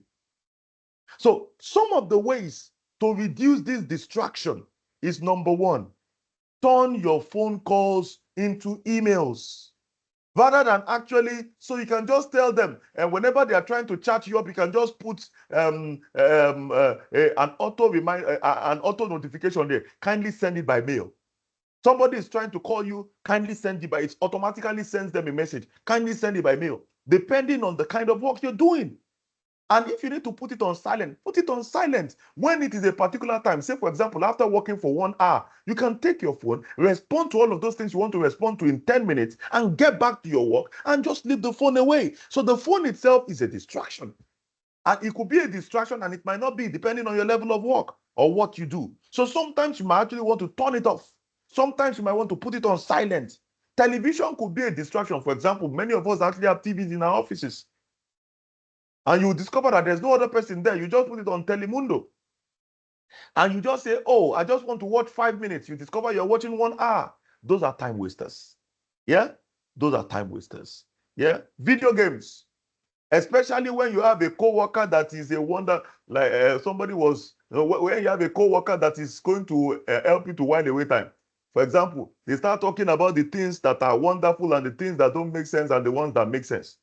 So some of the ways to reduce this distraction is number one, turn your phone calls into emails. Rather than actually, so you can just tell them, and whenever they are trying to chat you up, you can just put an auto notification there. Kindly send it by mail. Somebody is trying to call you, kindly send it by, it automatically sends them a message, kindly send it by mail, depending on the kind of work you're doing. And if you need to put it on silent, put it on silent. When it is a particular time, say for example, after working for 1 hour, you can take your phone, respond to all of those things you want to respond to in 10 minutes, and get back to your work and just leave the phone away. So the phone itself is a distraction. And it could be a distraction and it might not be, depending on your level of work or what you do. So sometimes you might actually want to turn it off. Sometimes you might want to put it on silent. Television could be a distraction. For example, many of us actually have TVs in our offices. And you discover that there's no other person there. You just put it on Telemundo. And you just say, oh, I just want to watch 5 minutes. You discover you're watching 1 hour. Those are time wasters. Yeah? Those are time wasters. Yeah? Video games. Especially when you have a co-worker that is a wonder, like somebody was, when you have a co-worker that is going to help you to while away time. For example, they start talking about the things that are wonderful and the things that don't make sense and the ones that make sense.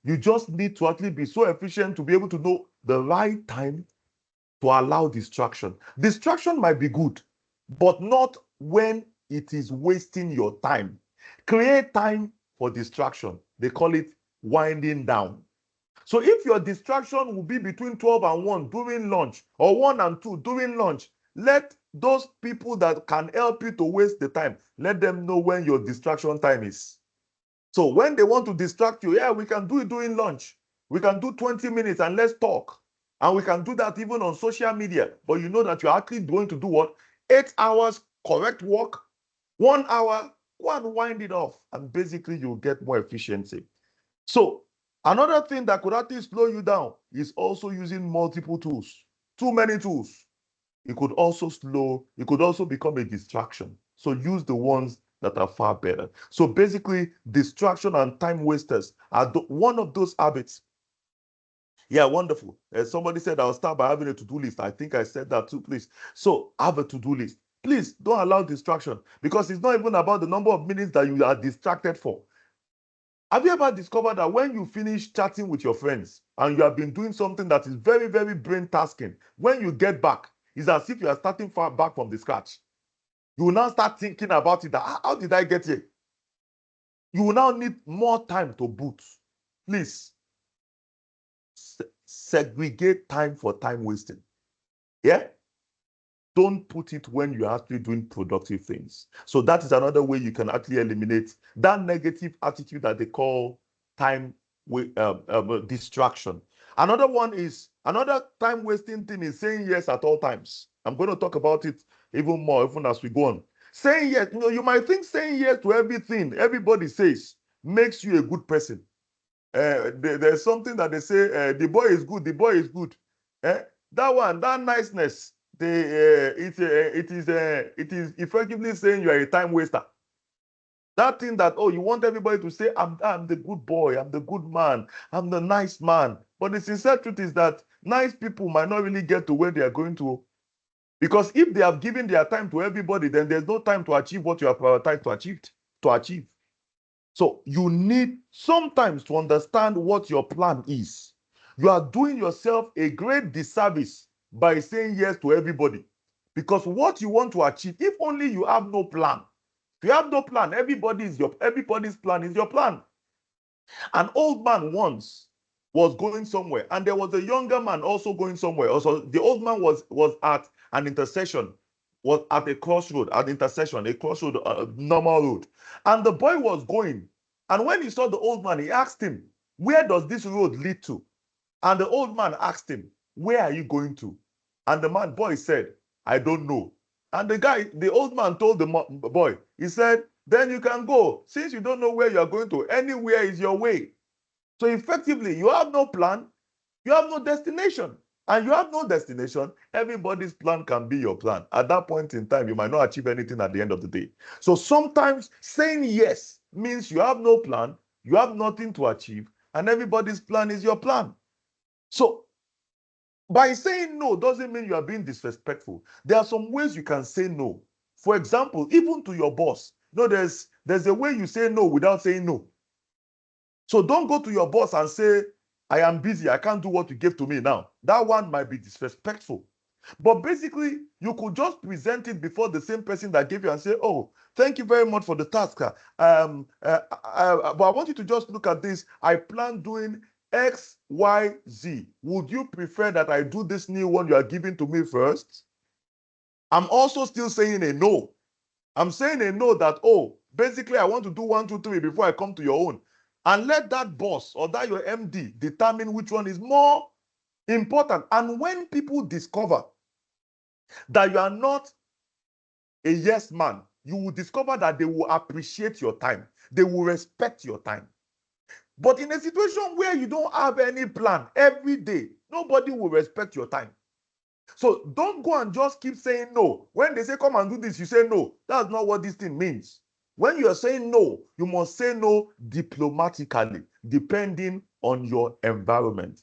You just need to actually be so efficient to be able to know the right time to allow distraction. Distraction might be good, but not when it is wasting your time. Create time for distraction. They call it winding down. So if your distraction will be between 12 and 1 during lunch, or 1 and 2 during lunch, let those people that can help you to waste the time, let them know when your distraction time is. So when they want to distract you, yeah, we can do it during lunch. We can do 20 minutes and let's talk. And we can do that even on social media. But you know that you're actually going to do what? 8 hours correct work, 1 hour, go and wind it off. And basically you'll get more efficiency. So another thing that could actually slow you down is also using multiple tools. Too many tools. It could also become a distraction. So use the ones that are far better. So basically, distraction and time wasters are one of those habits. Yeah, wonderful. Somebody said I'll start by having a to-do list. I think I said that too, please. So have a to-do list. Please don't allow distraction, because it's not even about the number of minutes that you are distracted for. Have you ever discovered that when you finish chatting with your friends and you have been doing something that is very, very brain tasking, when you get back, it's as if you are starting far back from the scratch. You will now start thinking about it. That, how did I get here? You will now need more time to boot. Please, segregate time for time wasting. Yeah? Don't put it when you're actually doing productive things. So that is another way you can actually eliminate that negative attitude that they call time distraction. Another time wasting thing is saying yes at all times. I'm going to talk about it even more, even as we go on. Saying yes, you might think saying yes to everything everybody says makes you a good person. There's something that they say, the boy is good, the boy is good. That niceness, it is effectively saying you are a time waster. That thing that, oh, you want everybody to say, I'm the good boy, I'm the good man, I'm the nice man. But the sincere truth is that nice people might not really get to where they are going to. Because if they have given their time to everybody, then there's no time to achieve what you have prioritized to achieve. So you need sometimes to understand what your plan is. You are doing yourself a great disservice by saying yes to everybody. Because what you want to achieve, if only you have no plan. If you have no plan, everybody's plan is your plan. An old man once was going somewhere, and there was a younger man also going somewhere. Also, the old man was at an intersection, was at a crossroad, at intersection, a crossroad, normal road. And the boy was going. And when he saw the old man, he asked him, where does this road lead to? And the old man asked him, where are you going to? And the boy said, I don't know. And the old man told the boy, he said, then you can go. Since you don't know where you are going to, anywhere is your way. So effectively, you have no plan, you have no destination. And you have no destination, everybody's plan can be your plan. At that point in time, you might not achieve anything at the end of the day. So sometimes saying yes means you have no plan, you have nothing to achieve, and everybody's plan is your plan. So by saying no doesn't mean you are being disrespectful. There are some ways you can say no. For example, even to your boss. There's a way you say no without saying no. So don't go to your boss and say, I am busy, I can't do what you gave to me now. That one might be disrespectful. But basically, you could just present it before the same person that gave you and say, oh, thank you very much for the task. But I want you to just look at this. I plan doing X, Y, Z. Would you prefer that I do this new one you are giving to me first? I'm also still saying a no. I'm saying a no that, oh, basically, I want to do 1, 2, 3 before I come to your own. And let that boss or that your MD determine which one is more important. And when people discover that you are not a yes man, you will discover that they will appreciate your time. They will respect your time. But in a situation where you don't have any plan every day, nobody will respect your time. So don't go and just keep saying no. When they say come and do this, you say no. That's not what this thing means. When you are saying no, you must say no diplomatically, depending on your environment.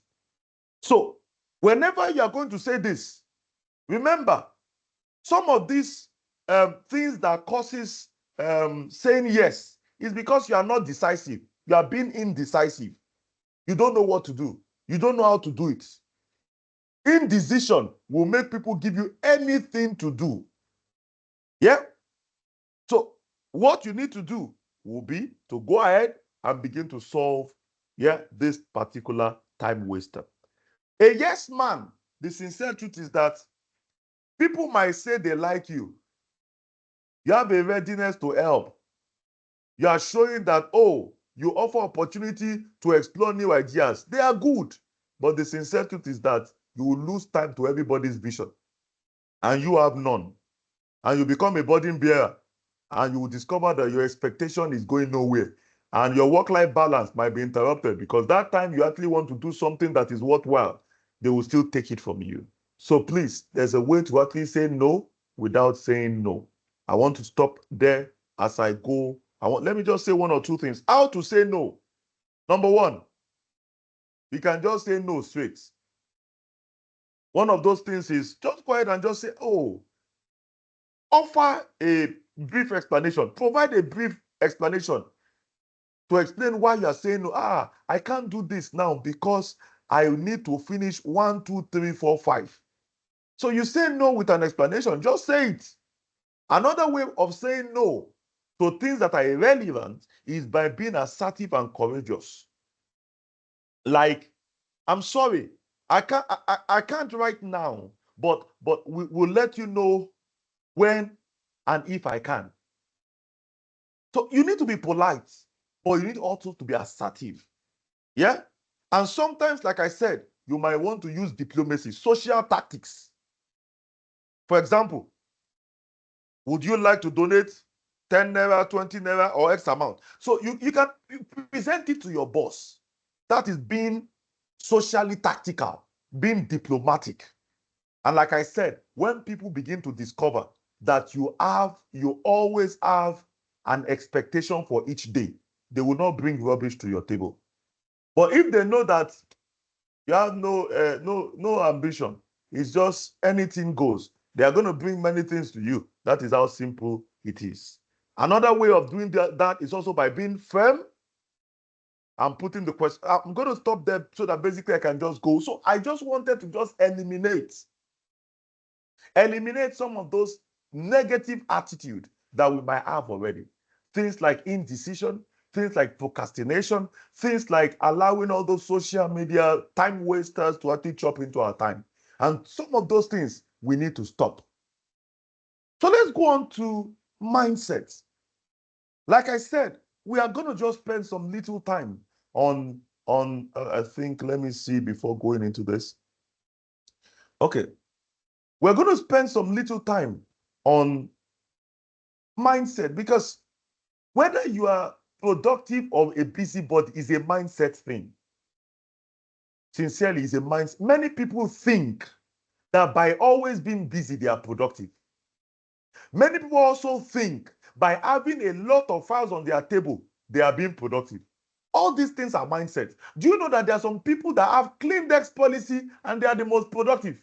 So whenever you are going to say this, remember, some of these things that causes saying yes is because you are not decisive. You are being indecisive. You don't know what to do. You don't know how to do it. Indecision will make people give you anything to do. Yeah? So what you need to do will be to go ahead and begin to solve, this particular time waster. A yes man, the sincere truth is that people might say they like you. You have a readiness to help. You are showing that, oh, you offer opportunity to explore new ideas. They are good. But the sincere truth is that you will lose time to everybody's vision. And you have none. And you become a burden bearer. And you will discover that your expectation is going nowhere. And your work-life balance might be interrupted because that time you actually want to do something that is worthwhile, they will still take it from you. So please, there's a way to actually say no without saying no. I want to stop there as I go. Let me just say 1 or 2 things. How to say no. Number 1, you can just say no straight. One of those things is just go ahead and just say, oh, offer a brief explanation. Provide a brief explanation to explain why you are saying, I can't do this now because I need to finish 1, 2, 3, 4, 5. So you say no with an explanation. Just say it. Another way of saying no to things that are irrelevant is by being assertive and courageous. Like, I'm sorry, I can't right now, but we'll let you know when and if I can. So you need to be polite, but you need also to be assertive. Yeah? And sometimes, like I said, you might want to use diplomacy, social tactics. For example, would you like to donate 10 naira, 20 naira, or X amount? So you can present it to your boss. That is being socially tactical, being diplomatic. And like I said, when people begin to discover that you always have an expectation for each day, they will not bring rubbish to your table. But if they know that you have no ambition, it's just anything goes, they are going to bring many things to you. That is how simple it is. Another way of doing that is also by being firm and putting the question. I'm going to stop there so that basically I can just go. So I just wanted to just eliminate some of those negative attitude that we might have already. Things like indecision, things like procrastination, things like allowing all those social media time wasters to actually chop into our time. And some of those things we need to stop. So let's go on to mindsets. Like I said, we are going to just spend some little time on I think, let me see before going into this. Okay. We're going to spend some little time on mindset because whether you are productive or a busybody is a mindset thing. Sincerely, it's a mindset. Many people think that by always being busy, they are productive. Many people also think by having a lot of files on their table, they are being productive. All these things are mindsets. Do you know that there are some people that have clean desk policy and they are the most productive?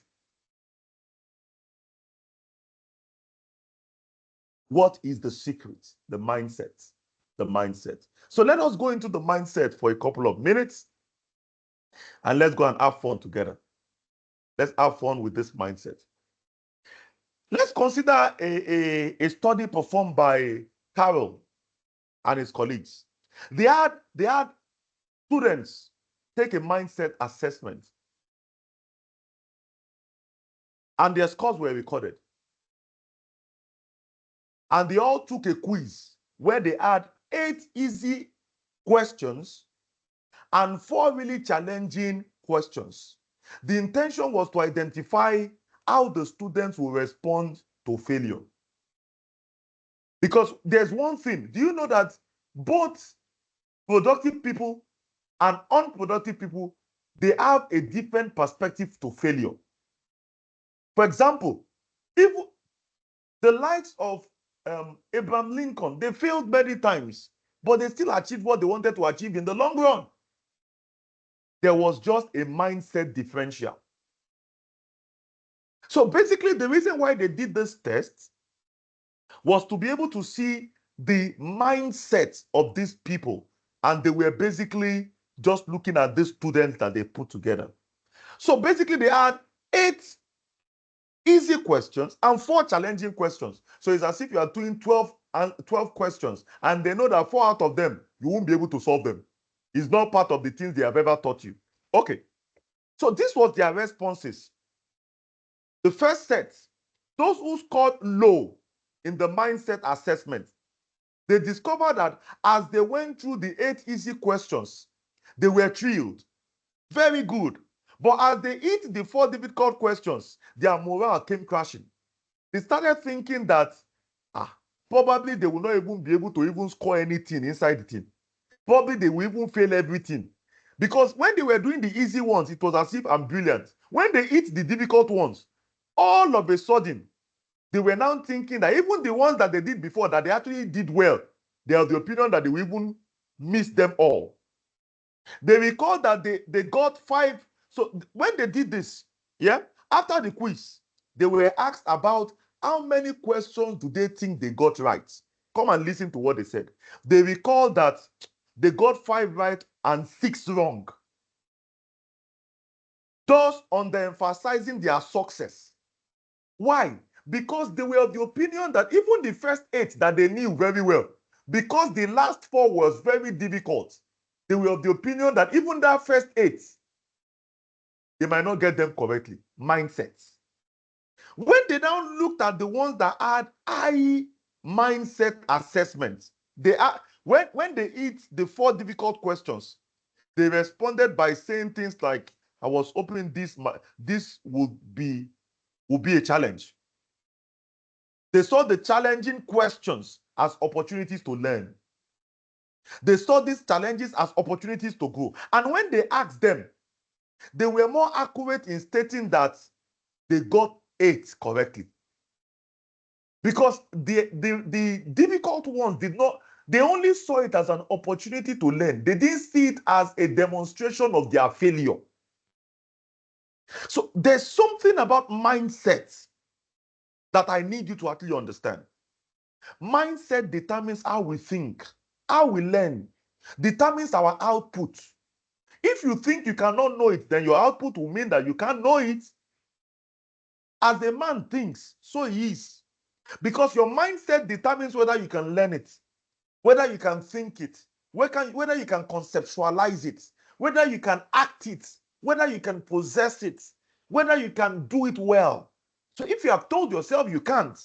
What is the secret? The mindset. The mindset. So let us go into the mindset for a couple of minutes and let's go and have fun together. Let's have fun with this mindset. Let's consider a study performed by Carroll and his colleagues. They had students take a mindset assessment, and their scores were recorded. And they all took a quiz where they had 8 easy questions and 4 really challenging questions. The intention was to identify how the students will respond to failure. Because there's one thing, do you know that both productive people and unproductive people, they have a different perspective to failure. For example, if the likes of Abraham Lincoln, they failed many times, but they still achieved what they wanted to achieve in the long run. There was just a mindset differential. So basically, the reason why they did this test was to be able to see the mindset of these people. And they were basically just looking at these students that they put together. So basically, they had 8 easy questions and 4 challenging questions. So it's as if you are doing 12 questions, and they know that 4 out of them, you won't be able to solve them. It's not part of the things they have ever taught you. Okay. So this was their responses. The first set, those who scored low in the mindset assessment, they discovered that as they went through the 8 easy questions, they were thrilled. Very good. But as they hit the 4 difficult questions, their morale came crashing. They started thinking that probably they will not even be able to even score anything inside the team. Probably they will even fail everything. Because when they were doing the easy ones, it was as if I'm brilliant. When they hit the difficult ones, all of a sudden, they were now thinking that even the ones that they did before, that they actually did well, they have the opinion that they will even miss them all. They recall that they got 5. So when they did this, after the quiz, they were asked about how many questions do they think they got right. Come and listen to what they said. They recall that they got 5 right and 6 wrong, thus underemphasizing their success. Why? Because they were of the opinion that even the first 8 that they knew very well, because the last 4 was very difficult, they were of the opinion that even that first 8, they might not get them correctly. Mindsets. When they now looked at the ones that had high mindset assessments, when they hit the 4 difficult questions, they responded by saying things like, I was hoping this would be a challenge. They saw the challenging questions as opportunities to learn. They saw these challenges as opportunities to grow. And when they asked them, they were more accurate in stating that they got 8 correctly. Because the difficult ones they only saw it as an opportunity to learn. They didn't see it as a demonstration of their failure. So there's something about mindset that I need you to actually understand. Mindset determines how we think, how we learn, determines our output. If you think you cannot know it, then your output will mean that you can't know it. As a man thinks, so he is. Because your mindset determines whether you can learn it, whether you can think it, whether you can conceptualize it, whether you can act it, whether you can possess it, whether you can do it well. So if you have told yourself you can't,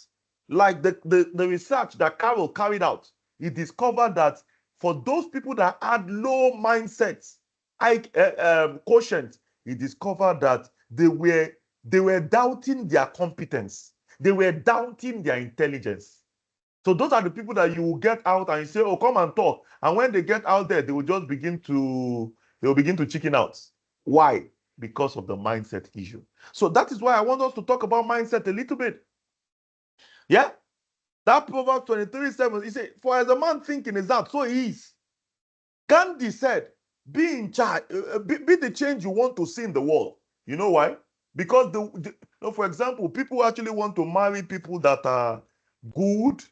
like the research that Carol carried out, he discovered that for those people that had low mindsets, high quotient, he discovered that they were doubting their competence. They were doubting their intelligence. So those are the people that you will get out and you say, oh, come and talk. And when they get out there, they will begin to chicken out. Why? Because of the mindset issue. So that is why I want us to talk about mindset a little bit. Yeah? That Proverbs 23:7, he said, for as a man thinking is that, so he is. Gandhi said, be in charge, be the change you want to see in the world. You know why? Because for example, people actually want to marry people that are good,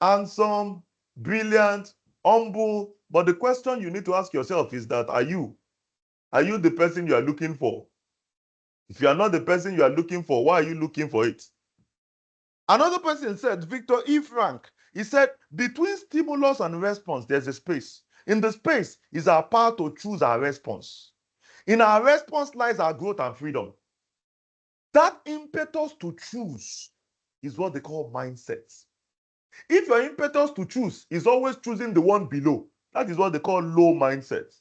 handsome, brilliant, humble. But the question you need to ask yourself is that are you the person you are looking for? If you are not the person you are looking for, why are you looking for it? Another person said, Victor E. Frank, he said, between stimulus and response, there's a space. In the space is our power to choose our response. In our response lies our growth and freedom. That impetus to choose is what they call mindset. If your impetus to choose is always choosing the one below, that is what they call low mindset.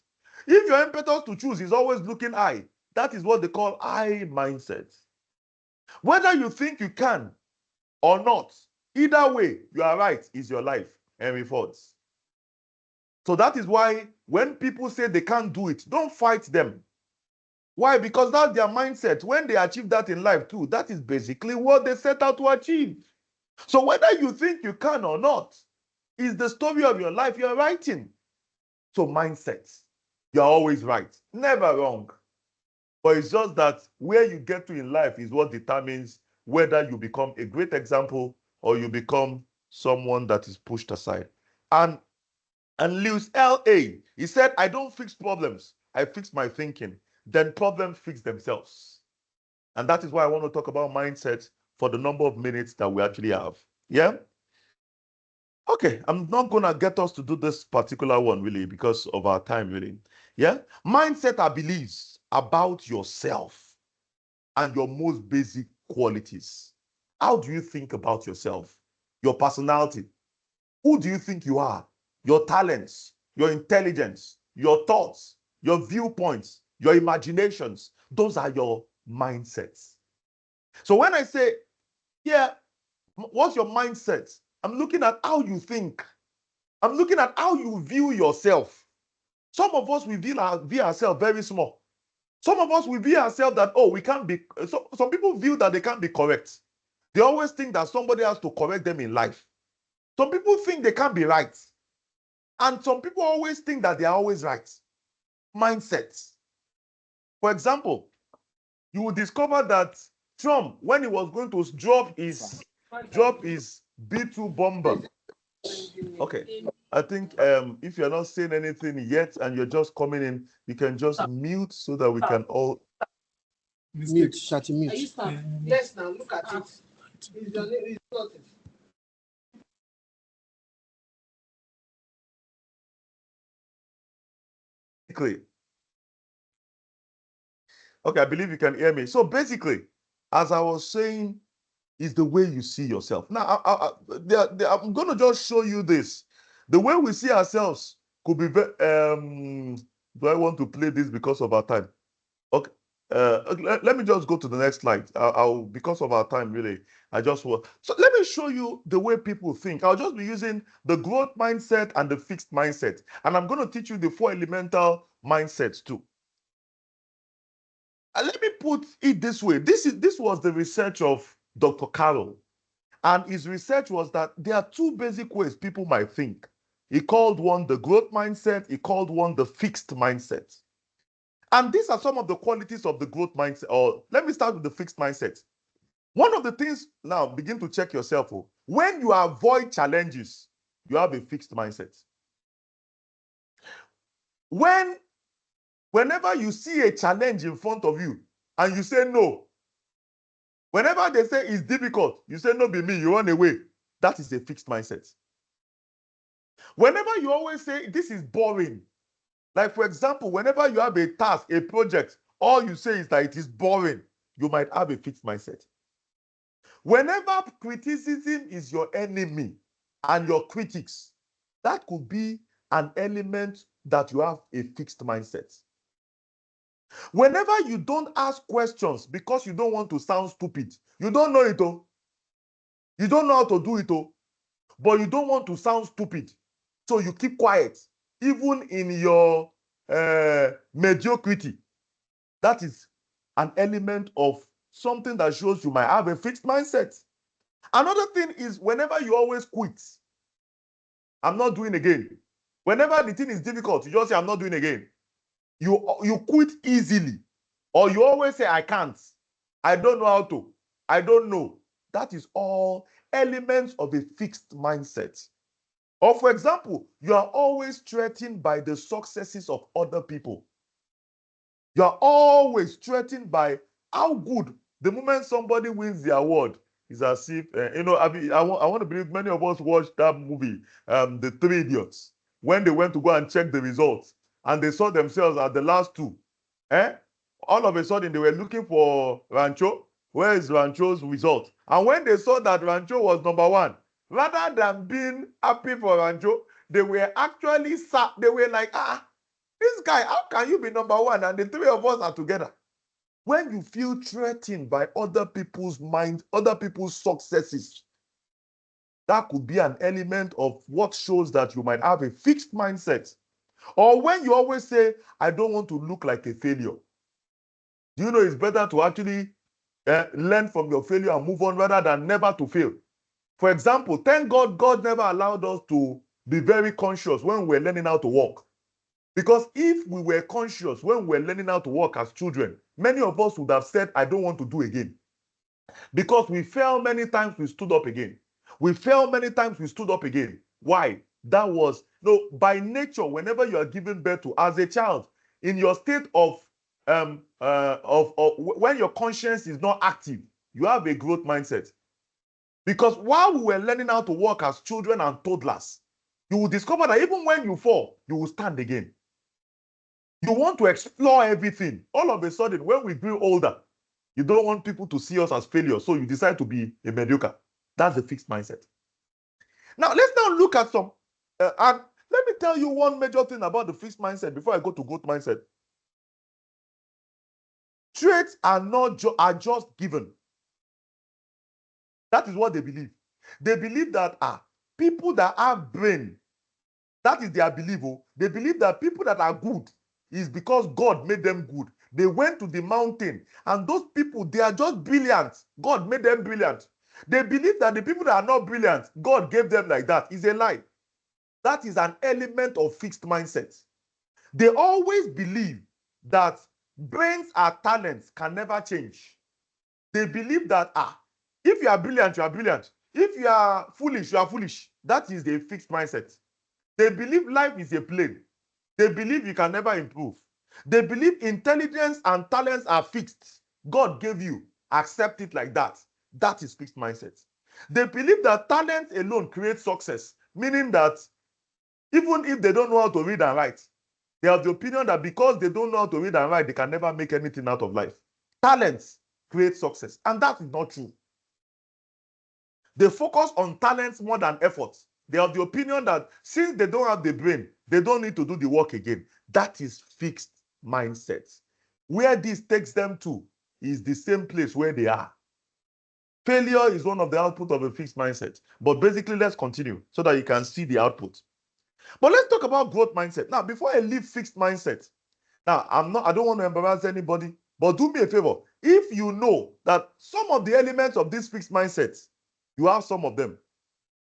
If your impetus to choose is always looking high, that is what they call high mindset. Whether you think you can or not, either way, you are right, is your life. Henry Ford. So that is why when people say they can't do it, don't fight them. Why? Because that's their mindset. When they achieve that in life too, that is basically what they set out to achieve. So whether you think you can or not, is the story of your life you're writing. So mindset, you're always right, never wrong. But it's just that where you get to in life is what determines whether you become a great example or you become someone that is pushed aside. And Lewis L.A., he said, I don't fix problems, I fix my thinking. Then problems fix themselves. And that is why I want to talk about mindset for the number of minutes that we actually have. Yeah? Okay, I'm not going to get us to do this particular one really because of our time really. Yeah? Mindset are beliefs about yourself and your most basic qualities. How do you think about yourself? Your personality. Who do you think you are? Your talents, your intelligence, your thoughts, your viewpoints, your imaginations. Those are your mindsets. So when I say, yeah, what's your mindset? I'm looking at how you think. I'm looking at how you view yourself. Some of us, we view ourselves very small. Some of us, we view ourselves that, oh, we can't be, some people view that they can't be correct. They always think that somebody has to correct them in life. Some people think they can't be right. And some people always think that they are always right. Mindsets. For example, you will discover that Trump, when he was going to drop his B2 bomber. Okay. I think if you're not saying anything yet and you're just coming in, you can just mute so that we can all Mute, shut mute. Yes, now look at it. It's your name, it's not it. quickly. Okay, I believe you can hear me. So basically, as I was saying, is the way you see yourself. Now, I'm going to just show you this. The way we see ourselves could be very, do I want to play this because of our time? Okay. Let me just go to the next slide. I'll because of our time, really. I just want. So let me show you the way people think. I'll just be using the growth mindset and the fixed mindset. And I'm going to teach you the 4 elemental mindsets too. Let me put it this way. This was the research of Dr. Carroll. And his research was that there are 2 basic ways people might think. He called one the growth mindset, he called one the fixed mindset. And these are some of the qualities of the growth mindset. Or let me start with the fixed mindset. One of the things, now begin to check yourself. When you avoid challenges, you have a fixed mindset. Whenever you see a challenge in front of you and you say no, whenever they say it's difficult, you say no, be me, you run away. That is a fixed mindset. Whenever you always say this is boring, like for example, whenever you have a task, a project, all you say is that it is boring, you might have a fixed mindset. Whenever criticism is your enemy and your critics, that could be an element that you have a fixed mindset. Whenever you don't ask questions because you don't want to sound stupid, you don't know it, oh. You don't know how to do it, oh. But you don't want to sound stupid. So you keep quiet, even in your mediocrity. That is an element of something that shows you might have a fixed mindset. Another thing is whenever you always quit, I'm not doing again. Whenever the thing is difficult, you just say, I'm not doing again. You quit easily. Or you always say, I can't. I don't know how to. I don't know. That is all elements of a fixed mindset. Or for example, you are always threatened by the successes of other people. You are always threatened by how good, the moment somebody wins the award, It's as if I want to believe many of us watched that movie, The Three Idiots, when they went to go and check the results and they saw themselves at the last two. All of a sudden they were looking for Rancho. Where is Rancho's result? And when they saw that Rancho was number one, rather than being happy for Rancho, they were actually sad. They were like, this guy, how can you be number one and the three of us are together? When you feel threatened by other people's minds, other people's successes, that could be an element of what shows that you might have a fixed mindset. Or when you always say, I don't want to look like a failure. Do you know it's better to actually learn from your failure and move on rather than never to fail? For example, thank God, God never allowed us to be very conscious when we were learning how to walk. Because if we were conscious when we were learning how to walk as children, many of us would have said, I don't want to do again. Because we fell many times, we stood up again. We fell many times, we stood up again. Why? That was, by nature, whenever you are giving birth to, as a child, in your state of when your conscience is not active, you have a growth mindset. Because while we were learning how to walk as children and toddlers, you will discover that even when you fall, you will stand again. You want to explore everything. All of a sudden, when we grew older, you don't want people to see us as failures, so you decide to be a mediocre. That's a fixed mindset. Now, let's now look at some, and let me tell you one major thing about the fixed mindset before I go to growth mindset. Traits are just given. That is what they believe. They believe that people that have brain, that is their belief. They believe that people that are good is because God made them good. They went to the mountain, and those people, they are just brilliant. God made them brilliant. They believe that the people that are not brilliant, God gave them like that. It's a lie. That is an element of fixed mindset. They always believe that brains or talents can never change. They believe that if you are brilliant, you are brilliant. If you are foolish, you are foolish. That is the fixed mindset. They believe life is a plane. They believe you can never improve. They believe intelligence and talents are fixed. God gave you. Accept it like that. That is fixed mindset. They believe that talent alone creates success, meaning that even if they don't know how to read and write, they have the opinion that because they don't know how to read and write, they can never make anything out of life. Talents create success, and that is not true. They focus on talents more than efforts. They have the opinion that since they don't have the brain, they don't need to do the work again. That is fixed mindset. Where this takes them to is the same place where they are. Failure is one of the output of a fixed mindset. But basically, let's continue so that you can see the output. But let's talk about growth mindset. Now, before I leave fixed mindset, now I don't want to embarrass anybody, but do me a favor. If you know that some of the elements of this fixed mindset, you have some of them,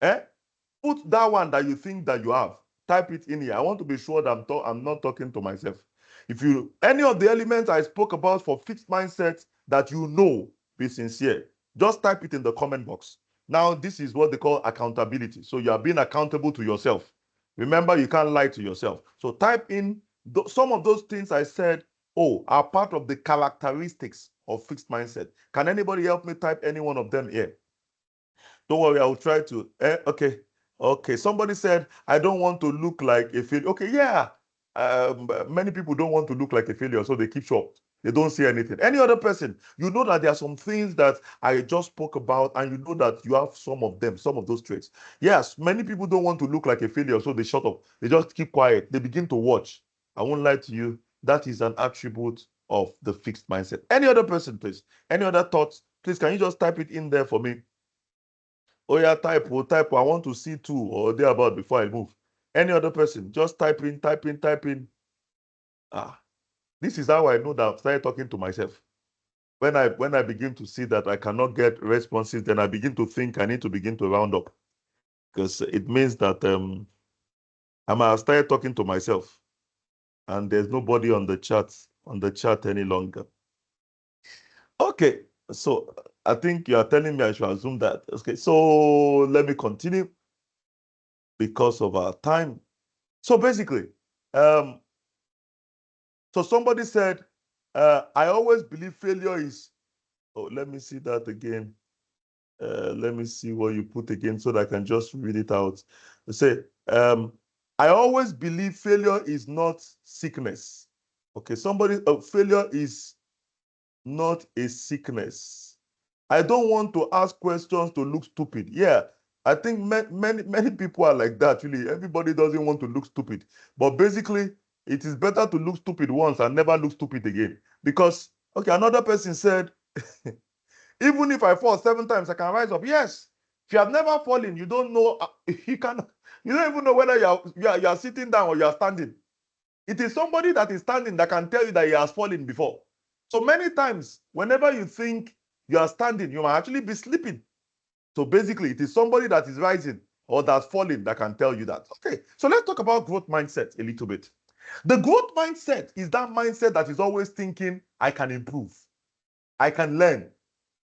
put that one that you think that you have, type it in here. I want to be sure that I'm not talking to myself. If you any of the elements I spoke about for fixed mindset that you know, be sincere. Just type it in the comment box. Now, this is what they call accountability. So you are being accountable to yourself. Remember, you can't lie to yourself. So type in some of those things I said, are part of the characteristics of fixed mindset. Can anybody help me type any one of them here? Don't worry, I will try to. Okay. Somebody said, I don't want to look like a failure. Okay, yeah. Many people don't want to look like a failure, so they keep short. They don't say anything. Any other person, you know that there are some things that I just spoke about, and you know that you have some of them, some of those traits. Yes, many people don't want to look like a failure, so they shut up. They just keep quiet. They begin to watch. I won't lie to you. That is an attribute of the fixed mindset. Any other person, please? Any other thoughts? Please, can you just type it in there for me? Oh yeah, type. I want to see two or thereabout before I move. Any other person, just type in. This is how I know that I've started talking to myself. When I begin to see that I cannot get responses, then I begin to think I need to begin to round up, because it means that I might have started talking to myself, and there's nobody on the chat any longer. Okay, so I think you are telling me I should assume that. Okay, so let me continue because of our time. So basically, so somebody said, I always believe failure is, let me see that again. Let me see what you put again so that I can just read it out. You say, I always believe failure is not sickness. Okay, failure is not a sickness. I don't want to ask questions to look stupid. Yeah, I think many people are like that, really. Everybody doesn't want to look stupid. But basically, it is better to look stupid once and never look stupid again. Because, okay, another person said, even if I fall 7 times, I can rise up. Yes. If you have never fallen, you don't know, you don't even know whether you are sitting down or you are standing. It is somebody that is standing that can tell you that he has fallen before. So many times, whenever you think you are standing, you might actually be sleeping. So basically, it is somebody that is rising or that's falling that can tell you that. Okay, so let's talk about growth mindset a little bit. The growth mindset is that mindset that is always thinking, I can improve, I can learn.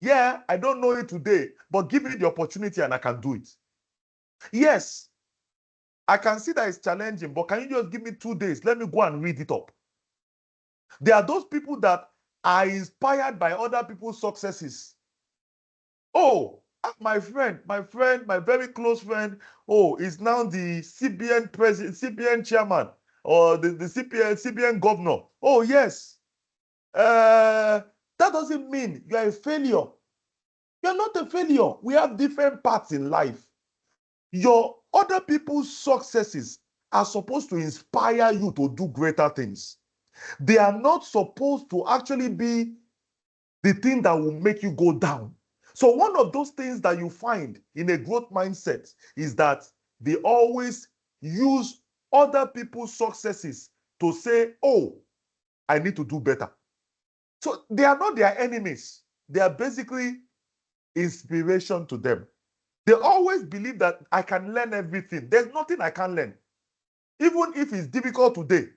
Yeah, I don't know it today, but give me the opportunity and I can do it. Yes, I can see that it's challenging, but can you just give me 2 days? Let me go and read it up. There are those people that are inspired by other people's successes. Oh, my very close friend, oh, is now the CBN president, CBN chairman, or the CBN governor. Oh, yes. That doesn't mean you are a failure. You're not a failure. We have different paths in life. Your other people's successes are supposed to inspire you to do greater things. They are not supposed to actually be the thing that will make you go down. So one of those things that you find in a growth mindset is that they always use other people's successes to say, oh, I need to do better. So they are not their enemies. They are basically inspiration to them. They always believe that I can learn everything. There's nothing I can't learn. Even if it's difficult today,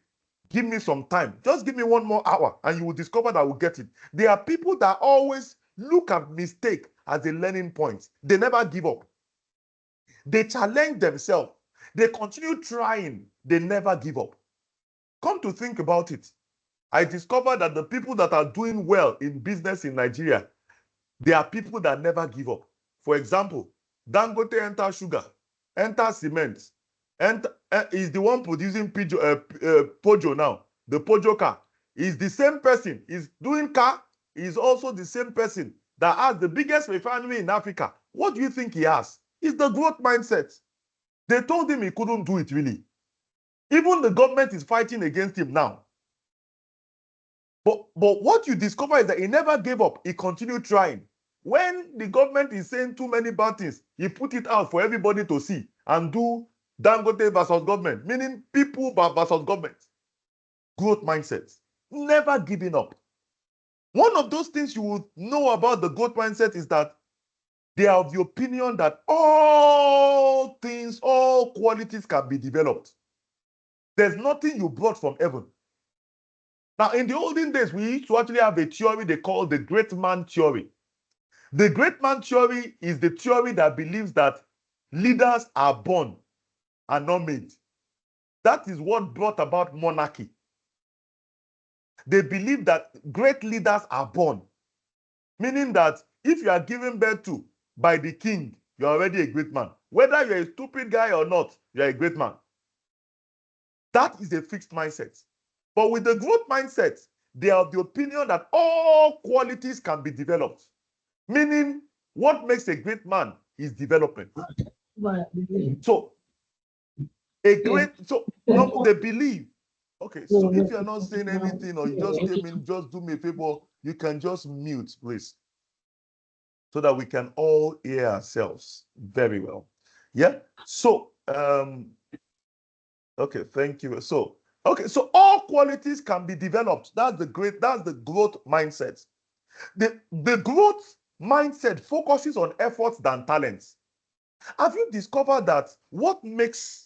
give me some time. Just give me 1 more hour and you will discover that I will get it. There are people that always look at mistake as a learning point. They never give up. They challenge themselves. They continue trying. They never give up. Come to think about it, I discovered that the people that are doing well in business in Nigeria, they are people that never give up. For example, Dangote enter sugar, enter cement, is the one producing Pojo now. The Pojo car is the same person. Is doing car. Is also the same person that has the biggest refinery in Africa. What do you think he has? It's the growth mindset. They told him he couldn't do it really. Even the government is fighting against him now. But what you discover is that he never gave up. He continued trying. When the government is saying too many bad things, he put it out for everybody to see and do Dangote versus government, meaning people versus government. Growth mindset. Never giving up. One of those things you will know about the growth mindset is that they are of the opinion that all things, all qualities can be developed. There's nothing you brought from heaven. Now, in the olden days, we used to actually have a theory they call the great man theory. The great man theory is the theory that believes that leaders are born and not made. That is what brought about monarchy. They believe that great leaders are born, meaning that if you are given birth to by the king, you're already a great man. Whether you're a stupid guy or not, you're a great man. That is a fixed mindset. But with the growth mindset, they are of the opinion that all qualities can be developed. Meaning, what makes a great man is development. So, they believe. Okay, so if you're not saying anything or you just came in, just do me a favor, you can just mute, please, so that we can all hear ourselves very well. Yeah. So, okay, thank you. So, okay, so all qualities can be developed. That's the growth mindset. The growth mindset focuses on efforts than talents. Have you discovered that what makes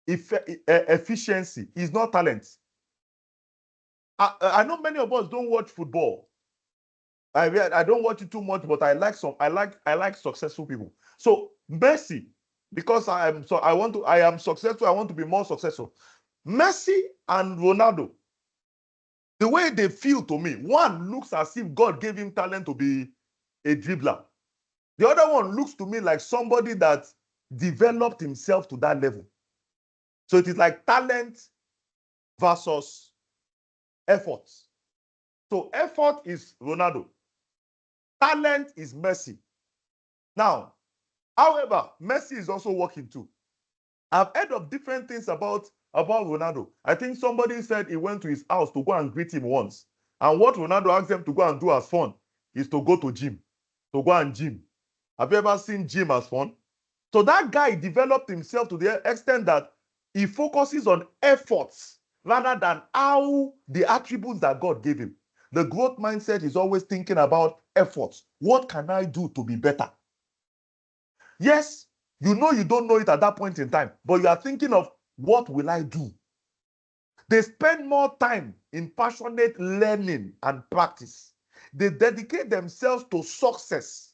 efficiency is not talent? I know many of us don't watch football. I don't watch it too much, but I like successful people. So Messi, because I am successful. I want to be more successful. Messi and Ronaldo, the way they feel to me, one looks as if God gave him talent to be a dribbler. The other one looks to me like somebody that developed himself to that level. So it is like talent versus effort. So effort is Ronaldo. Talent is Messi. Now, however, Messi is also working too. I've heard of different things about Ronaldo. I think somebody said he went to his house to go and greet him once. And what Ronaldo asked them to go and do as fun is to go to gym, to go and gym. Have you ever seen gym as fun? So that guy developed himself to the extent that he focuses on efforts rather than how the attributes that God gave him. The growth mindset is always thinking about efforts. What can I do to be better? Yes, you know you don't know it at that point in time, but you are thinking of what will I do? They spend more time in passionate learning and practice. They dedicate themselves to success.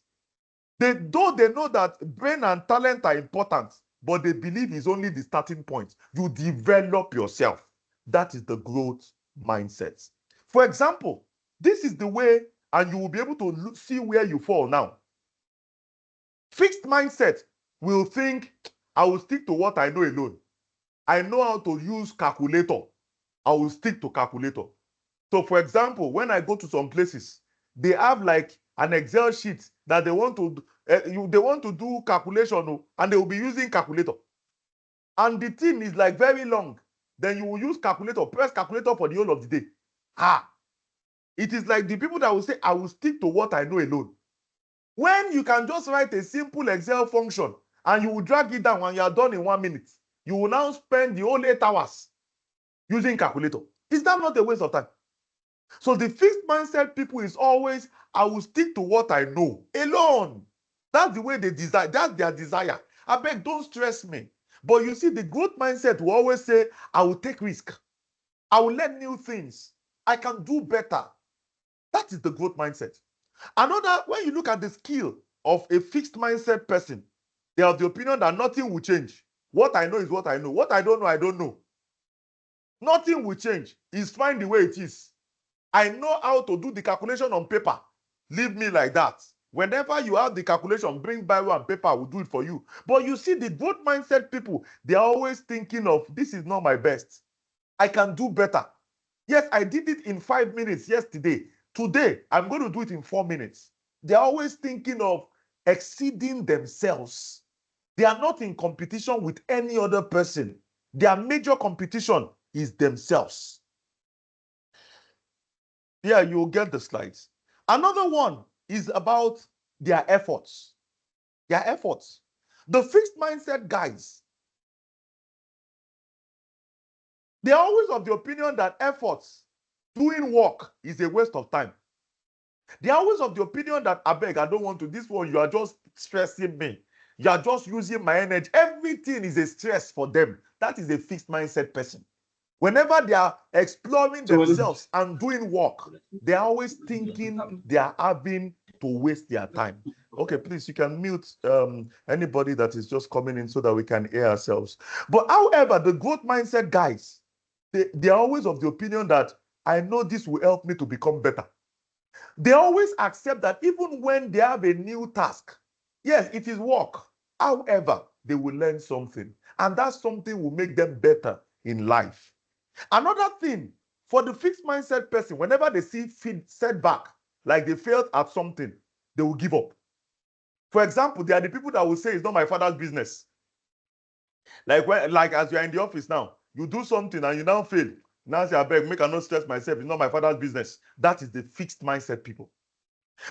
Though they know that brain and talent are important, but they believe it's only the starting point. You develop yourself. That is the growth mindset. For example, this is the way, and you will be able to see where you fall now. Fixed mindset will think, I will stick to what I know alone. I know how to use calculator. I will stick to calculator. So for example, when I go to some places, they have like an Excel sheet that they want to do calculation, and they will be using calculator. And the thing is like very long. Then you will use calculator, press calculator for the whole of the day. It is like the people that will say, I will stick to what I know alone. When you can just write a simple Excel function and you will drag it down and you are done in 1 minute, you will now spend the whole 8 hours using calculator. Is that not a waste of time? So the fixed mindset people is always, I will stick to what I know alone. That's the way they desire. That's their desire. I beg, don't stress me. But you see, the growth mindset will always say, I will take risk. I will learn new things. I can do better. That is the growth mindset. Another, when you look at the skill of a fixed mindset person, they have the opinion that nothing will change. What I know is what I know. What I don't know. Nothing will change. It's fine the way it is. I know how to do the calculation on paper. Leave me like that. Whenever you have the calculation, bring Bible and paper, I will do it for you. But you see, the growth mindset people, they are always thinking of, this is not my best. I can do better. Yes, I did it in 5 minutes yesterday. Today, I'm going to do it in 4 minutes. They're always thinking of exceeding themselves. They are not in competition with any other person. Their major competition is themselves. Yeah, you'll get the slides. Another one is about their efforts. Their efforts. The fixed mindset guys, they're always of the opinion that efforts, doing work, is a waste of time. They're always of the opinion that, I beg, I don't want to, this one, you are just stressing me. You are just using my energy. Everything is a stress for them. That is a fixed mindset person. Whenever they are exploring themselves and doing work, they are always thinking they are having to waste their time. Okay, please, you can mute anybody that is just coming in so that we can hear ourselves. But however, the growth mindset guys, they are always of the opinion that I know this will help me to become better. They always accept that even when they have a new task, yes, it is work. However, they will learn something, and that something will make them better in life. Another thing, for the fixed mindset person, whenever they see setback, like they failed at something, they will give up. For example, there are the people that will say it's not my father's business. Like as you're in the office now, you do something and you now fail. Now say, I beg, make I not stress myself. It's not my father's business. That is the fixed mindset people.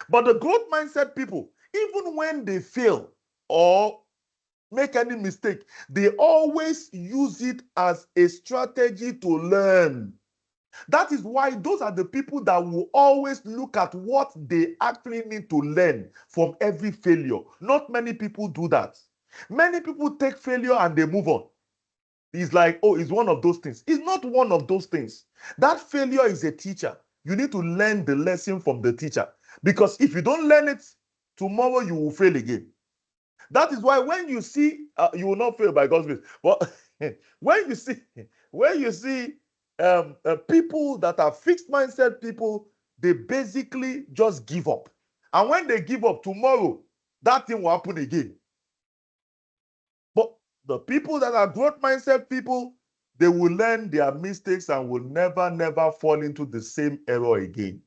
But the growth mindset people, even when they fail or make any mistake, they always use it as a strategy to learn. That is why those are the people that will always look at what they actually need to learn from every failure. Not many people do that. Many people take failure and they move on. It's like, oh, it's one of those things. It's not one of those things. That failure is a teacher. You need to learn the lesson from the teacher. Because if you don't learn it, tomorrow you will fail again. That is why when you see, you will not fail by God's grace. But when you see people that are fixed mindset people, they basically just give up. And when they give up tomorrow, that thing will happen again. But the people that are growth mindset people, they will learn their mistakes and will never fall into the same error again.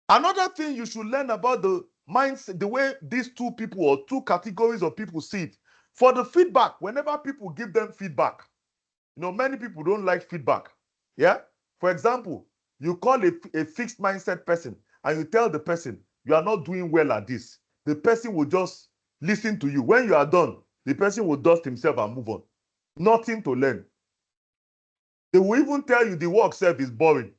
Another thing you should learn about the mindset, the way these two people or two categories of people see it. For the feedback, whenever people give them feedback, many people don't like feedback. Yeah? For example, you call a fixed mindset person and you tell the person, you are not doing well at this. The person will just listen to you. When you are done, the person will dust himself and move on. Nothing to learn. They will even tell you the work self is boring.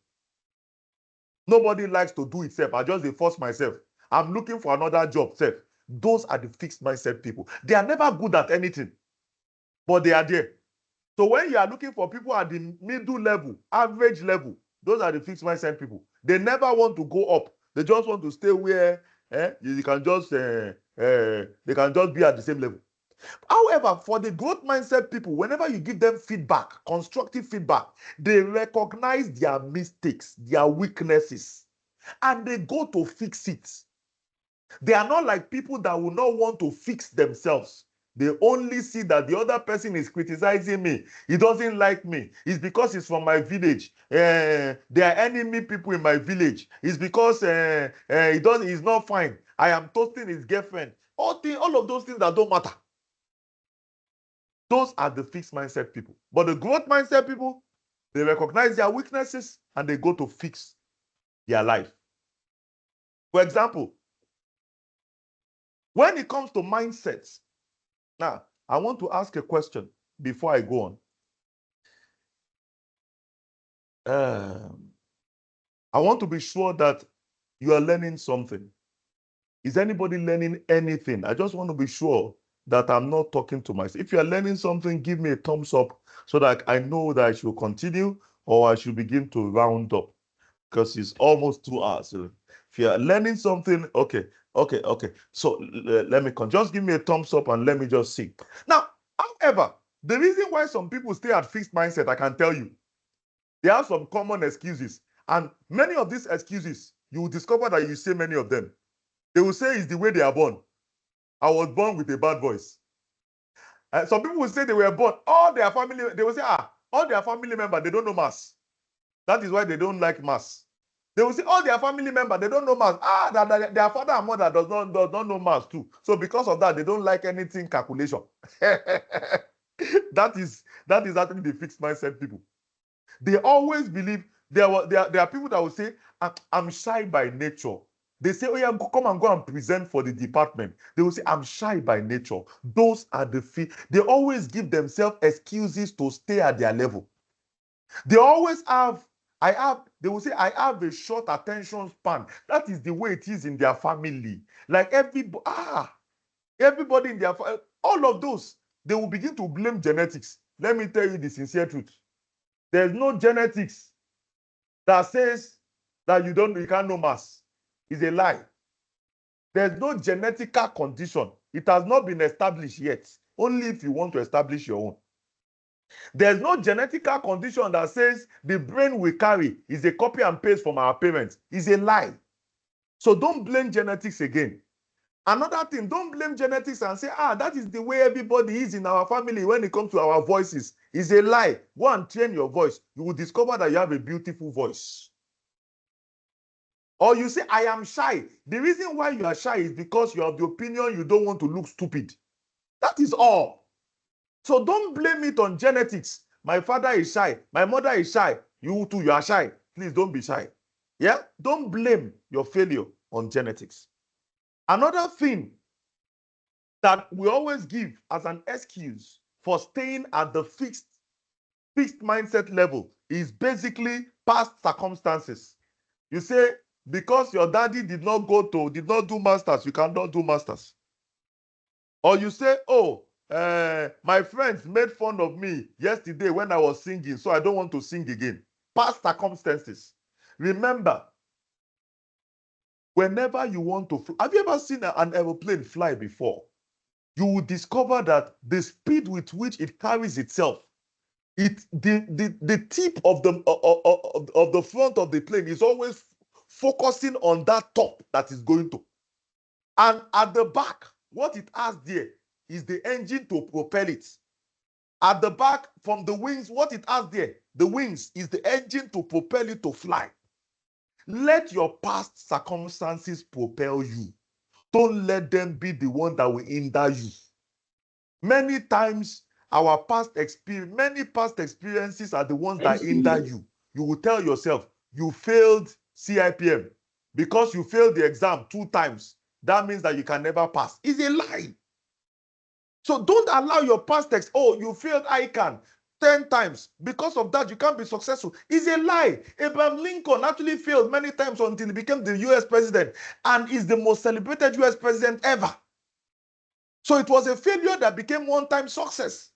Nobody likes to do it self. I just force myself. I'm looking for another job self. Those are the fixed mindset people. They are never good at anything, but they are there. So when you are looking for people at the middle level, average level, those are the fixed mindset people. They never want to go up. They just want to stay where you can just they can just be at the same level. However, for the growth mindset people, whenever you give them feedback, constructive feedback, they recognize their mistakes, their weaknesses, and they go to fix it. They are not like people that will not want to fix themselves. They only see that the other person is criticizing me. He doesn't like me. It's because he's from my village. They are enemy people in my village. It's because he's not fine. I am toasting his girlfriend. All of those things that don't matter. Those are the fixed mindset people. But the growth mindset people, they recognize their weaknesses and they go to fix their life. For example, when it comes to mindsets, now I want to ask a question before I go on. I want to be sure that you are learning something. Is anybody learning anything? I just want to be sure that I'm not talking to myself. If you are learning something, give me a thumbs up so that I know that I should continue or I should begin to round up, because it's almost 2 hours. So if you are learning something, okay. So let me just give me a thumbs up and let me just see. Now, however, the reason why some people stay at fixed mindset, I can tell you, they have some common excuses. And many of these excuses, you will discover that you say many of them. They will say it's the way they are born. I was born with a bad voice. Some people will say they were born, they will say, all their family members, they don't know mass. That is why they don't like mass. They will say, all their family members, they don't know mass. Their father and mother does not know mass too. So because of that, they don't like anything calculation. That is actually the fixed mindset people. They always believe there are people that will say, I'm shy by nature. They say, oh yeah, come and go and present for the department. They will say, I'm shy by nature. Those are they always give themselves excuses to stay at their level. They always they will say, I have a short attention span. That is the way it is in their family. Like everybody in their family, all of those, they will begin to blame genetics. Let me tell you the sincere truth. There's no genetics that says that you can't know maths. It's a lie. There's no genetical condition. It has not been established yet. Only if you want to establish your own. There's no genetical condition that says the brain we carry is a copy and paste from our parents. It's a lie. So don't blame genetics again. Another thing, don't blame genetics and say, that is the way everybody is in our family when it comes to our voices. It's a lie. Go and train your voice. You will discover that you have a beautiful voice. Or you say, I am shy. The reason why you are shy is because you have the opinion you don't want to look stupid. That is all. So don't blame it on genetics. My father is shy. My mother is shy. You too, you are shy. Please don't be shy. Yeah? Don't blame your failure on genetics. Another thing that we always give as an excuse for staying at the fixed mindset level is basically past circumstances. You say, because your daddy did not do masters, you cannot do masters. Or you say, my friends made fun of me yesterday when I was singing, so I don't want to sing again. Past circumstances. Remember, whenever you want to fly, have you ever seen an aeroplane fly before? You will discover that the speed with which it carries itself, the tip of the front of the plane is always focusing on that top that is going to. And at the back, what it has there is the engine to propel it. At the back, from the wings, what it has there, the wings, is the engine to propel it to fly. Let your past circumstances propel you. Don't let them be the one that will hinder you. Many times, many past experiences are the ones that hinder you. You will tell yourself, you failed CIPM. Because you failed the exam 2 times, that means that you can never pass. It's a lie. So don't allow your past you failed ICANN 10 times. Because of that, you can't be successful. It's a lie. Abraham Lincoln actually failed many times until he became the US president and is the most celebrated US president ever. So it was a failure that became one-time success.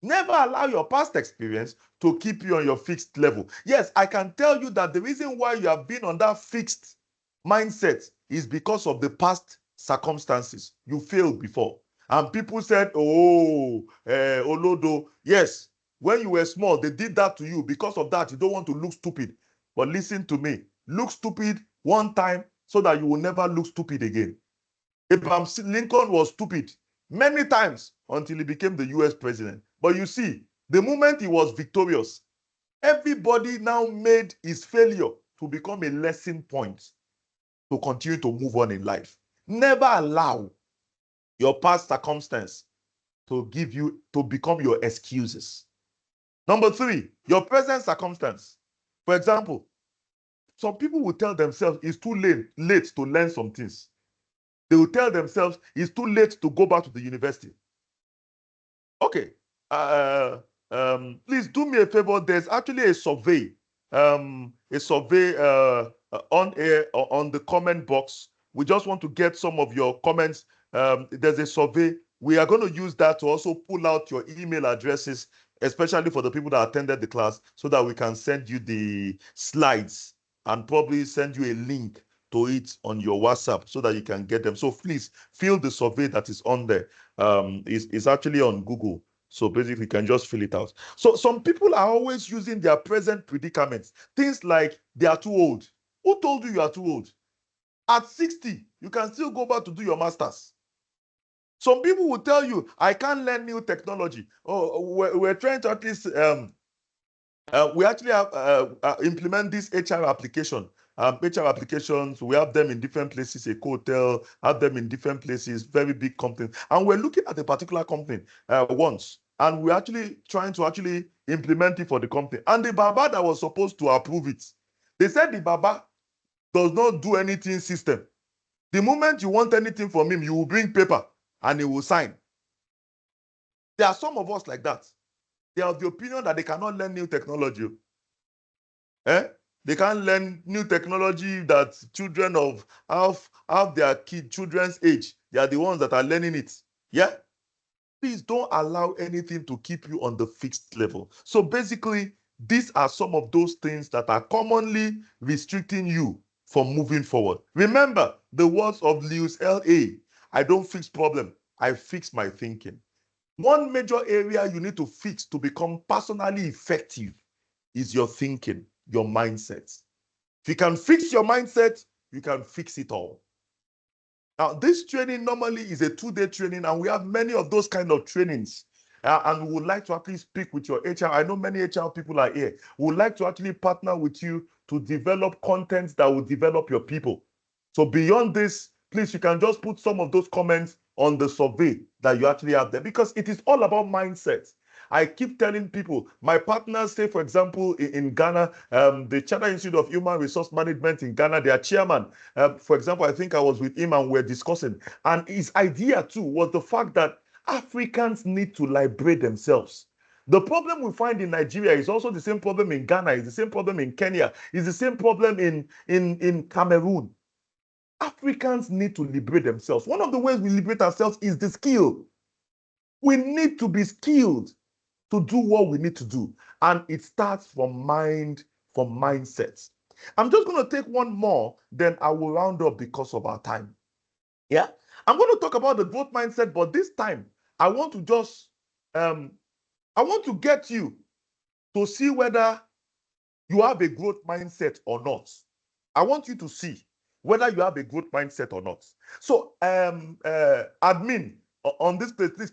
Never allow your past experience to keep you on your fixed level. Yes, I can tell you that the reason why you have been on that fixed mindset is because of the past circumstances. You failed before. And people said, Olodo, yes, when you were small, they did that to you. Because of that, you don't want to look stupid. But listen to me. Look stupid one time so that you will never look stupid again. Abraham Lincoln was stupid many times until he became the US president. But you see, the moment he was victorious, everybody now made his failure to become a lesson point to continue to move on in life. Never allow your past circumstance to become your excuses. Number 3, your present circumstance. For example, some people will tell themselves it's too late to learn some things. They will tell themselves it's too late to go back to the university. Okay. Please do me a favor. There's actually a survey on air on the comment box. We just want to get some of your comments. There's a survey. We are going to use that to also pull out your email addresses, especially for the people that attended the class, so that we can send you the slides and probably send you a link to it on your WhatsApp so that you can get them. So please fill the survey that is on there. It's actually on Google. So basically, you can just fill it out. So some people are always using their present predicaments. Things like they are too old. Who told you are too old? At 60, you can still go back to do your master's. Some people will tell you, I can't learn new technology. We're trying to at least we actually have implement this HR application. HR applications, we have them in different places. A hotel have them in different places, very big companies. And we're looking at a particular company once, and we're actually trying to actually implement it for the company. And the Baba that was supposed to approve it, they said the Baba does not do anything system. The moment you want anything from him, you will bring paper and he will sign. There are some of us like that. They are of the opinion that they cannot learn new technology. They can't learn new technology that children of half their children's age. They are the ones that are learning it. Yeah. Please don't allow anything to keep you on the fixed level. So basically, these are some of those things that are commonly restricting you from moving forward. Remember the words of Lewis L.A. I don't fix problem. I fix my thinking. One major area you need to fix to become personally effective is your thinking, your mindset. If you can fix your mindset, you can fix it all. Now, this training normally is a 2-day training, and we have many of those kind of trainings. And we would like to actually speak with your HR. I know many HR people are here. We would like to actually partner with you to develop content that will develop your people. So beyond this, please, you can just put some of those comments on the survey that you actually have there, because it is all about mindset. I keep telling people, my partners, say, for example, in Ghana, the Charter Institute of Human Resource Management in Ghana, their chairman, for example, I think I was with him and we're discussing. And his idea, too, was the fact that Africans need to liberate themselves. The problem we find in Nigeria is also the same problem in Ghana, is the same problem in Kenya, is the same problem in Cameroon. Africans need to liberate themselves. One of the ways we liberate ourselves is the skill. We need to be skilled to do what we need to do. And it starts from mindsets. I'm just going to take one more, then I will round up because of our time. Yeah. I'm going to talk about the growth mindset, but this time I want to just, I want to get you to see whether you have a growth mindset or not. I want you to see whether you have a growth mindset or not. So, admin on this place, please,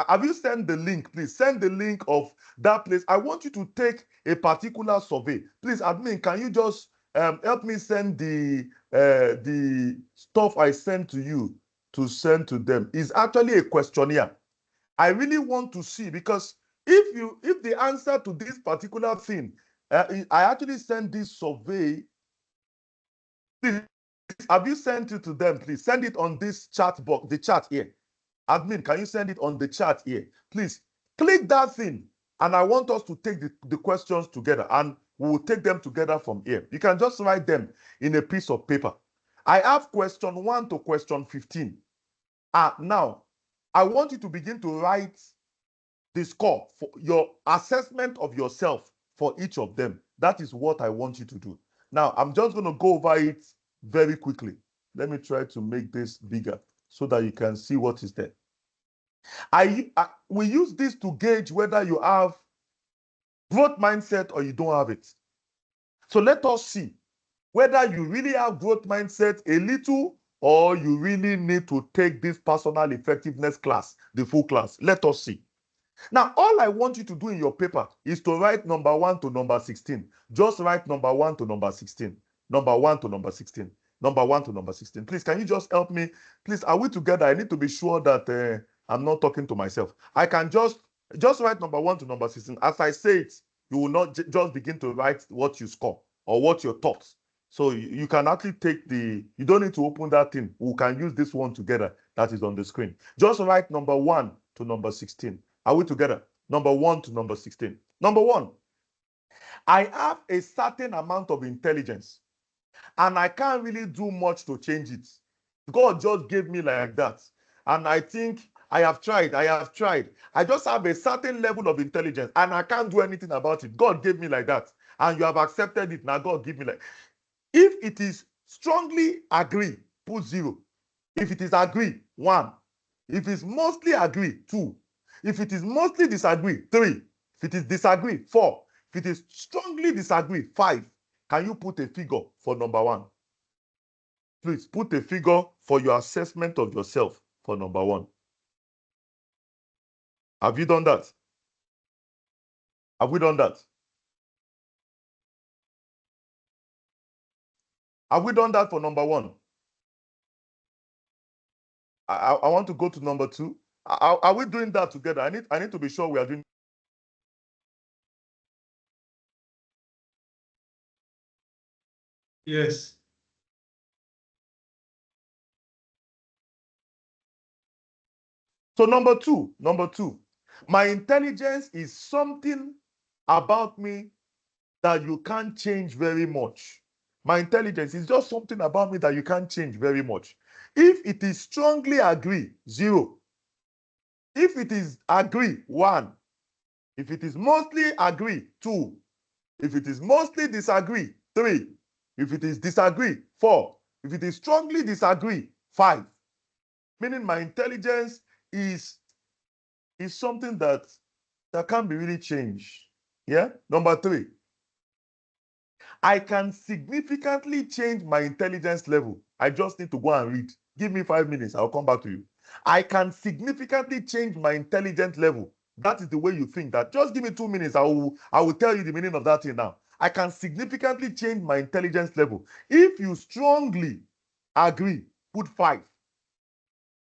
have you sent the link? Please send the link of that place. I want you to take a particular survey. Please, admin, can you just help me send the stuff I sent to you to send to them? It's actually a questionnaire. I really want to see, because if the answer to this particular thing, I actually sent this survey. Please, have you sent it to them? Please send it on this chat box, the chat here. Admin, can you send it on the chat here? Please click that thing, and I want us to take the questions together, and we will take them together from here. You can just write them in a piece of paper. I have question 1 to question 15. Now, I want you to begin to write the score for your assessment of yourself for each of them. That is what I want you to do. Now, I'm just going to go over it very quickly. Let me try to make this bigger so that you can see what is there. We use this to gauge whether you have growth mindset or you don't have it. So let us see whether you really have growth mindset a little, or you really need to take this personal effectiveness class, the full class. Let us see. Now, all I want you to do in your paper is to write number 1 to number 16. Just write number 1 to number 16. Number 1 to number 16. Number 1 to number 16. Please, can you just help me? Please, are we together? I need to be sure that I'm not talking to myself. I can just write number 1 to number 16. As I say it, you will not just begin to write what you score or what your thoughts. So you can actually take you don't need to open that thing. We can use this one together that is on the screen. Just write number 1 to number 16. Are we together? Number 1 to number 16. Number 1, I have a certain amount of intelligence, and I can't really do much to change it. God just gave me like that. And I think I have tried. I just have a certain level of intelligence, and I can't do anything about it. God gave me like that. And you have accepted it. Now God give me like. If it is strongly agree, put 0. If it is agree, 1. If it's mostly agree, 2. If it is mostly disagree, 3. If it is disagree, 4. If it is strongly disagree, 5. Can you put a figure for number 1? Please put a figure for your assessment of yourself for number 1. Have you done that? Have we done that? Have we done that for number 1? I want to go to number 2. Are we doing that together? I need to be sure we are doing. Yes. So number two, my intelligence is something about me that you can't change very much. My intelligence is just something about me that you can't change very much. If it is strongly agree, 0. If it is agree, 1. If it is mostly agree, 2. If it is mostly disagree, 3. If it is disagree, 4. If it is strongly disagree, 5. Meaning my intelligence is something that can't be really changed. Yeah. Number 3, I can significantly change my intelligence level. I just need to go and read. Give me 5 minutes. I'll come back to you. I can significantly change my intelligence level. That is the way you think that. Just give me 2 minutes. I will tell you the meaning of that thing now. I can significantly change my intelligence level. If you strongly agree, put 5.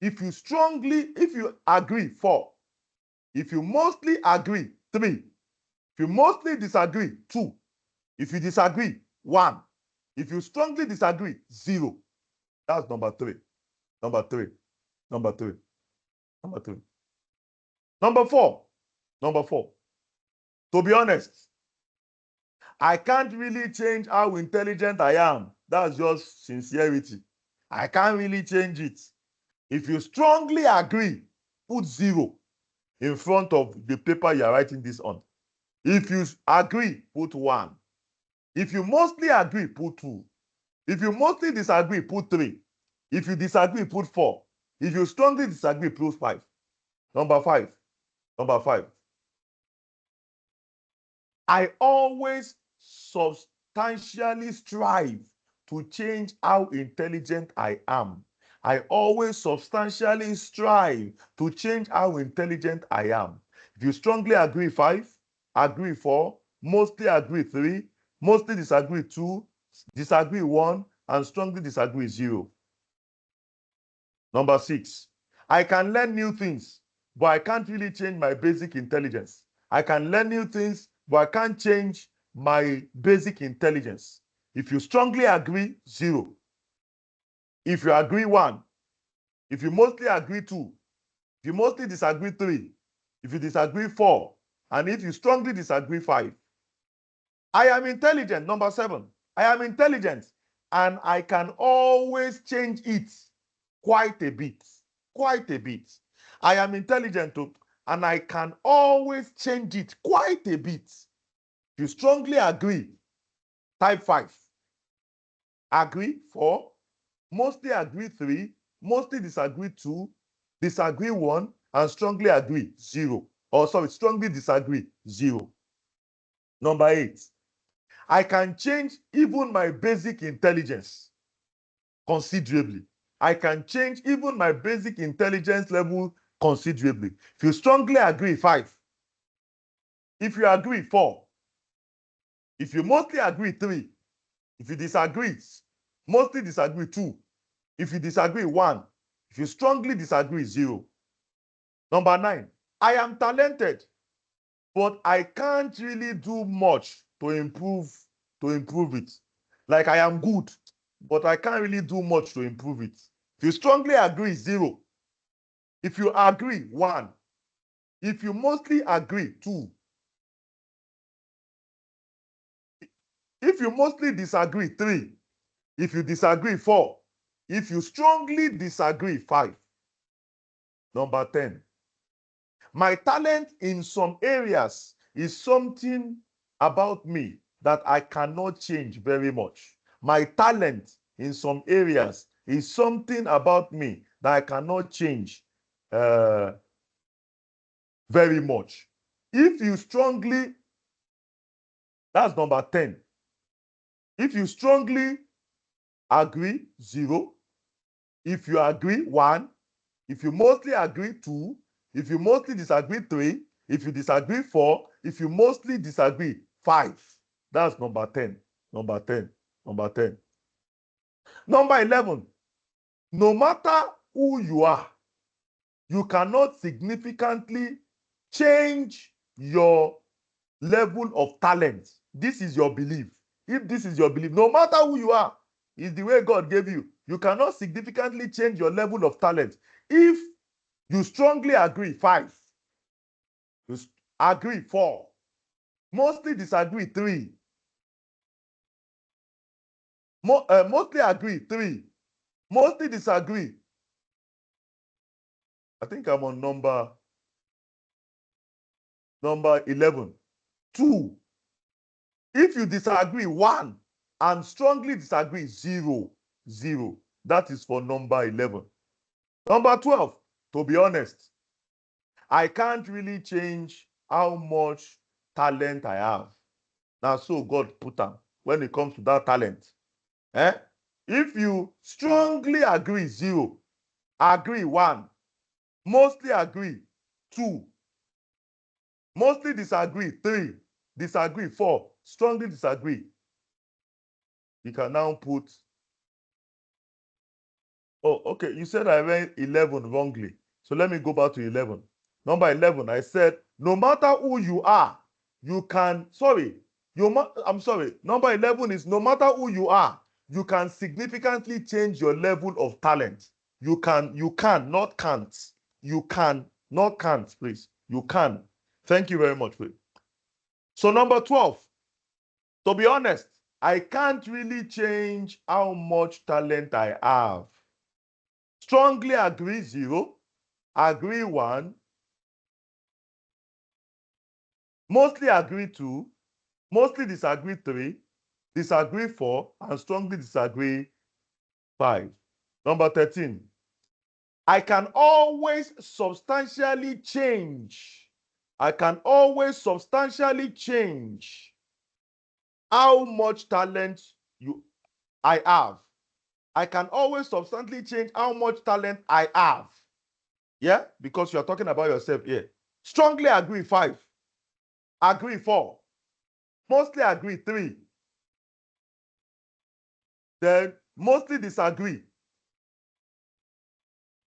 If you agree, 4. If you mostly agree, 3. If you mostly disagree, 2. If you disagree, 1. If you strongly disagree, 0. That's number 3. Number 3. Number 3. Number 3. Number 4. Number 4. To be honest, I can't really change how intelligent I am. That's just sincerity. I can't really change it. If you strongly agree, put 0 in front of the paper you're writing this on. If you agree, put 1. If you mostly agree, put 2. If you mostly disagree, put 3. If you disagree, put 4. If you strongly disagree, put 5. Number 5. Number 5. I always substantially strive to change how intelligent I am. I always substantially strive to change how intelligent I am. If you strongly agree, 5, agree 4, mostly agree 3, mostly disagree 2, disagree 1, and strongly disagree 0. Number 6, I can learn new things, but I can't really change my basic intelligence. I can learn new things, but I can't change my basic intelligence. If you strongly agree, 0. If you agree, 1. If you mostly agree, 2. If you mostly disagree, 3. If you disagree, 4. And if you strongly disagree, 5. I am intelligent. Number 7. I am intelligent and I can always change it quite a bit. Quite a bit. I am intelligent too, and I can always change it quite a bit. If you strongly agree, type 5. Agree 4. Mostly agree 3. Mostly disagree 2. Disagree 1. And strongly agree 0. Or sorry, strongly disagree 0. Number 8. I can change even my basic intelligence considerably. I can change even my basic intelligence level considerably. If you strongly agree, 5. If you agree, 4. If you mostly agree, 3. If you disagree, mostly disagree, 2. If you disagree, 1. If you strongly disagree, 0. Number 9. I am talented, but I can't really do much to improve it. Like I am good, but I can't really do much to improve it. If you strongly agree, 0. If you agree, 1. If you mostly agree, 2. If you mostly disagree, 3. If you disagree, 4. If you strongly disagree, 5. Number 10. My talent in some areas is something about me that I cannot change very much. My talent in some areas is something about me that I cannot change very much. If you strongly, that's number 10. If you strongly agree, 0. If you agree, 1. If you mostly agree, 2. If you mostly disagree, 3. If you disagree, 4. If you mostly disagree, 5. That's number 10. Number 10. Number 10. Number 11. No matter who you are, you cannot significantly change your level of talent. This is your belief. If this is your belief, no matter who you are, is the way God gave you. You cannot significantly change your level of talent. If you strongly agree, 5. You agree, 4. Mostly disagree, 3. Mostly agree, 3. Mostly disagree. I think I'm on number 11. 2. If you disagree, 1. And strongly disagree, 0. 0. That is for number 11. Number 12. To be honest, I can't really change how much talent I have. Now, so God put them when it comes to that talent. Eh? If you strongly agree, 0. Agree, 1. Mostly agree, 2. Mostly disagree, 3. Disagree, 4. Strongly disagree. You can now put, oh, okay, you said I read 11 wrongly. So let me go back to 11. Number 11, I said, no matter who you are, you can, I'm sorry. Number 11 is no matter who you are, you can significantly change your level of talent. You can, not can't. You can, not can't, please. You can. Thank you very much, please. So number 12, to be honest, I can't really change how much talent I have. Strongly agree, 0. Agree, 1. Mostly agree, 2. Mostly disagree, 3. Disagree, 4. And strongly disagree, 5. Number 13. I can always substantially change. I can always substantially change how much talent I have. I can always substantially change how much talent I have. Yeah, because you're talking about yourself here. Strongly agree 5. Agree 4. Mostly agree 3. Then mostly disagree.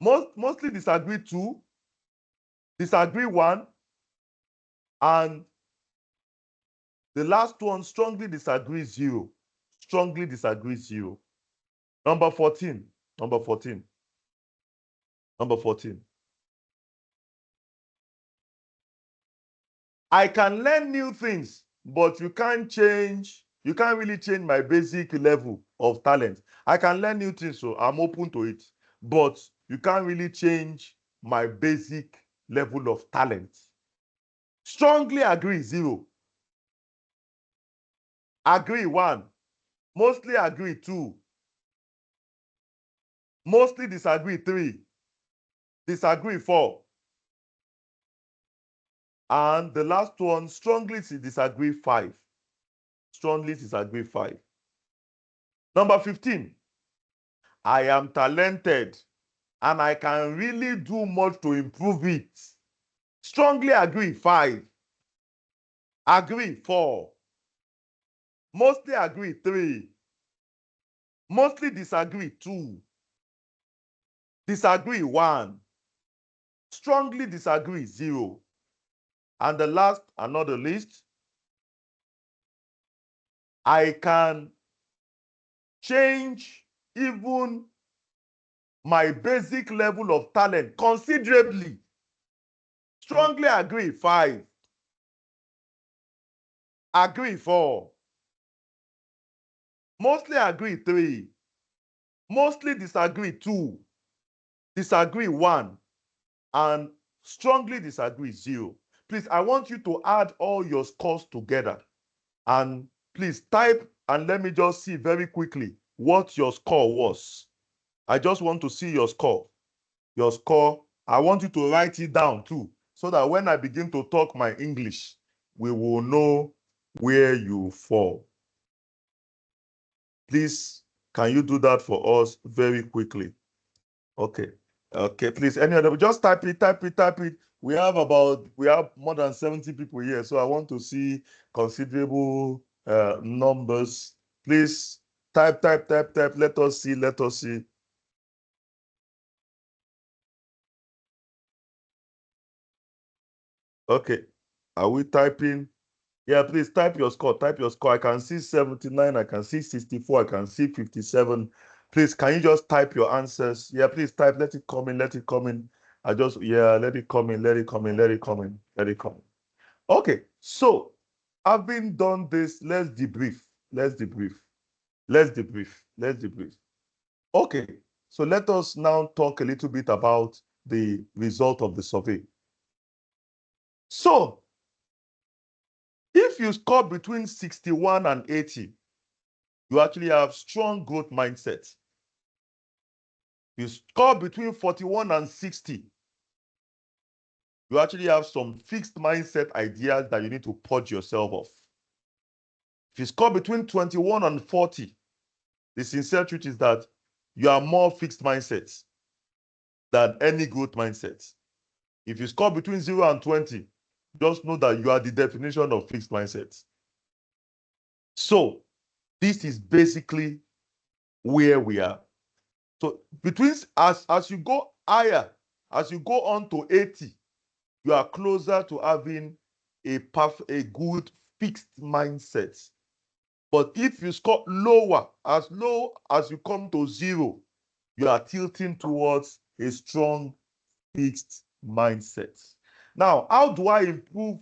Mostly disagree 2. Disagree 1. And the last one, strongly disagree 0. Strongly disagree 0. Number 14. Number 14. Number 14. I can learn new things, but you can't really change my basic level of talent. I can learn new things, so I'm open to it. But you can't really change my basic level of talent. Strongly agree 0. Agree 1. Mostly agree 2. Mostly disagree 3. Disagree 4. And the last one, strongly disagree 5. Strongly disagree 5. Number 15. I am talented and I can really do much to improve it. Strongly agree 5. Agree 4. Mostly agree 3. Mostly disagree 2. Disagree 1. Strongly disagree 0. And the last, another list, I can change even my basic level of talent considerably. Strongly agree 5. Agree 4. Mostly agree 3. Mostly disagree 2. Disagree 1. And strongly disagree 0. Please, I want you to add all your scores together. And please type and let me just see very quickly what your score was. I just want to see your score. Your score. I want you to write it down too, so that when I begin to talk my English, we will know where you fall. Please, can you do that for us very quickly? Okay. Okay, please. Any other? Just type it, type it, type it. We have more than 70 people here, so I want to see considerable numbers. Please type, type, type, type. Let us see, let us see. Okay. Are we typing? Yeah, please type your score. Type your score. I can see 79. I can see 64. I can see 57. Please, can you just type your answers? Yeah, please type. Let it come in. Let it come in. Let it come in. Let it come in. Let it come in. Let it come in. Okay, so having done this, let's debrief. Let's debrief. Let's debrief. Let's debrief. Okay, so let us now talk a little bit about the result of the survey. So, if you score between 61 and 80, you actually have strong growth mindset. You score between 41 and 60, you actually have some fixed mindset ideas that you need to purge yourself of. If you score between 21 and 40, the sincere truth is that you are more fixed mindsets than any growth mindset. If you score between 0 and 20, just know that you are the definition of fixed mindsets. So this is basically where we are. So between as you go higher, as you go on to 80, you are closer to having a good fixed mindset. But if you score low as you come to 0, you are tilting towards a strong fixed mindset. Now, how do I improve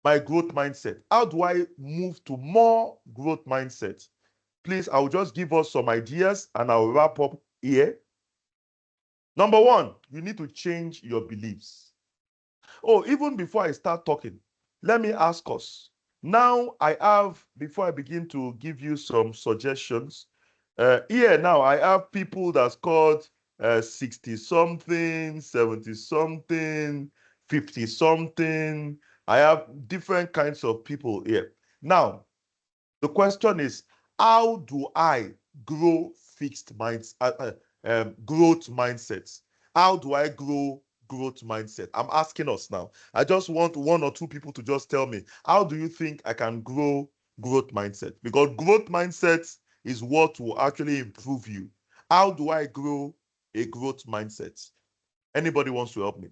my growth mindset? How do I move to more growth mindset? Please, I'll just give us some ideas and I'll wrap up here. Number 1, you need to change your beliefs. Oh, even before I start talking, let me ask us. Now before I begin to give you some suggestions, here now I have people that's called 60 something, 70 something, 50 something. I have different kinds of people here. Now, the question is, How do I grow growth mindsets? How do I grow growth mindset? I'm asking us now. I just want one or two people to just tell me, how do you think I can grow growth mindset? Because growth mindset is what will actually improve you. How do I grow a growth mindset? Anybody wants to help me?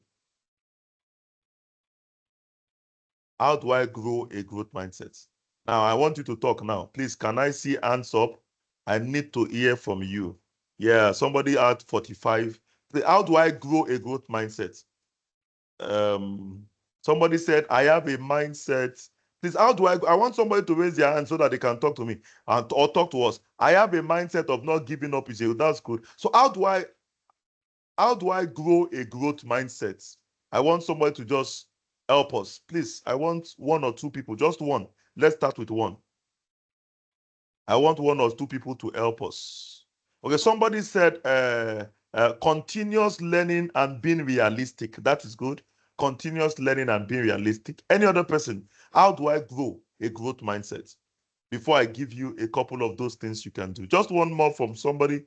How do I grow a growth mindset? Now, I want you to talk now. Please, can I see hands up? I need to hear from you. Yeah, somebody at 45. How do I grow a growth mindset? Um, Somebody said, I have a mindset. Please, how do I want somebody to raise their hand so that they can talk to me or talk to us. I have a mindset of not giving up. That's good. So how do I grow a growth mindset? I want somebody to just help us. Please, I want one or two people, just one. Let's start with one. I want one or two people to help us. Okay, somebody said continuous learning and being realistic. That is good. Continuous learning and being realistic. Any other person? How do I grow a growth mindset? Before I give you a couple of those things you can do. Just one more from somebody.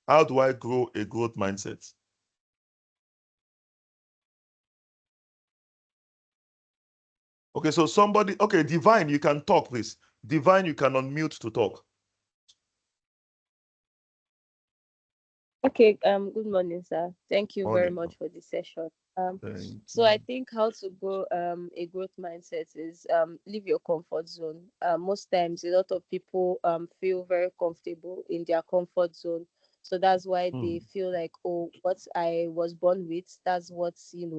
How do I grow a growth mindset? Okay, so somebody, okay, Divine, you can talk, please. Divine, you can unmute to talk. Okay, good morning, sir. Thank you very Morning. much for the session. Thank So you. I think how to grow a growth mindset is leave your comfort zone. Most times a lot of people feel very comfortable in their comfort zone. So that's why they feel like, oh, what I was born with, that's what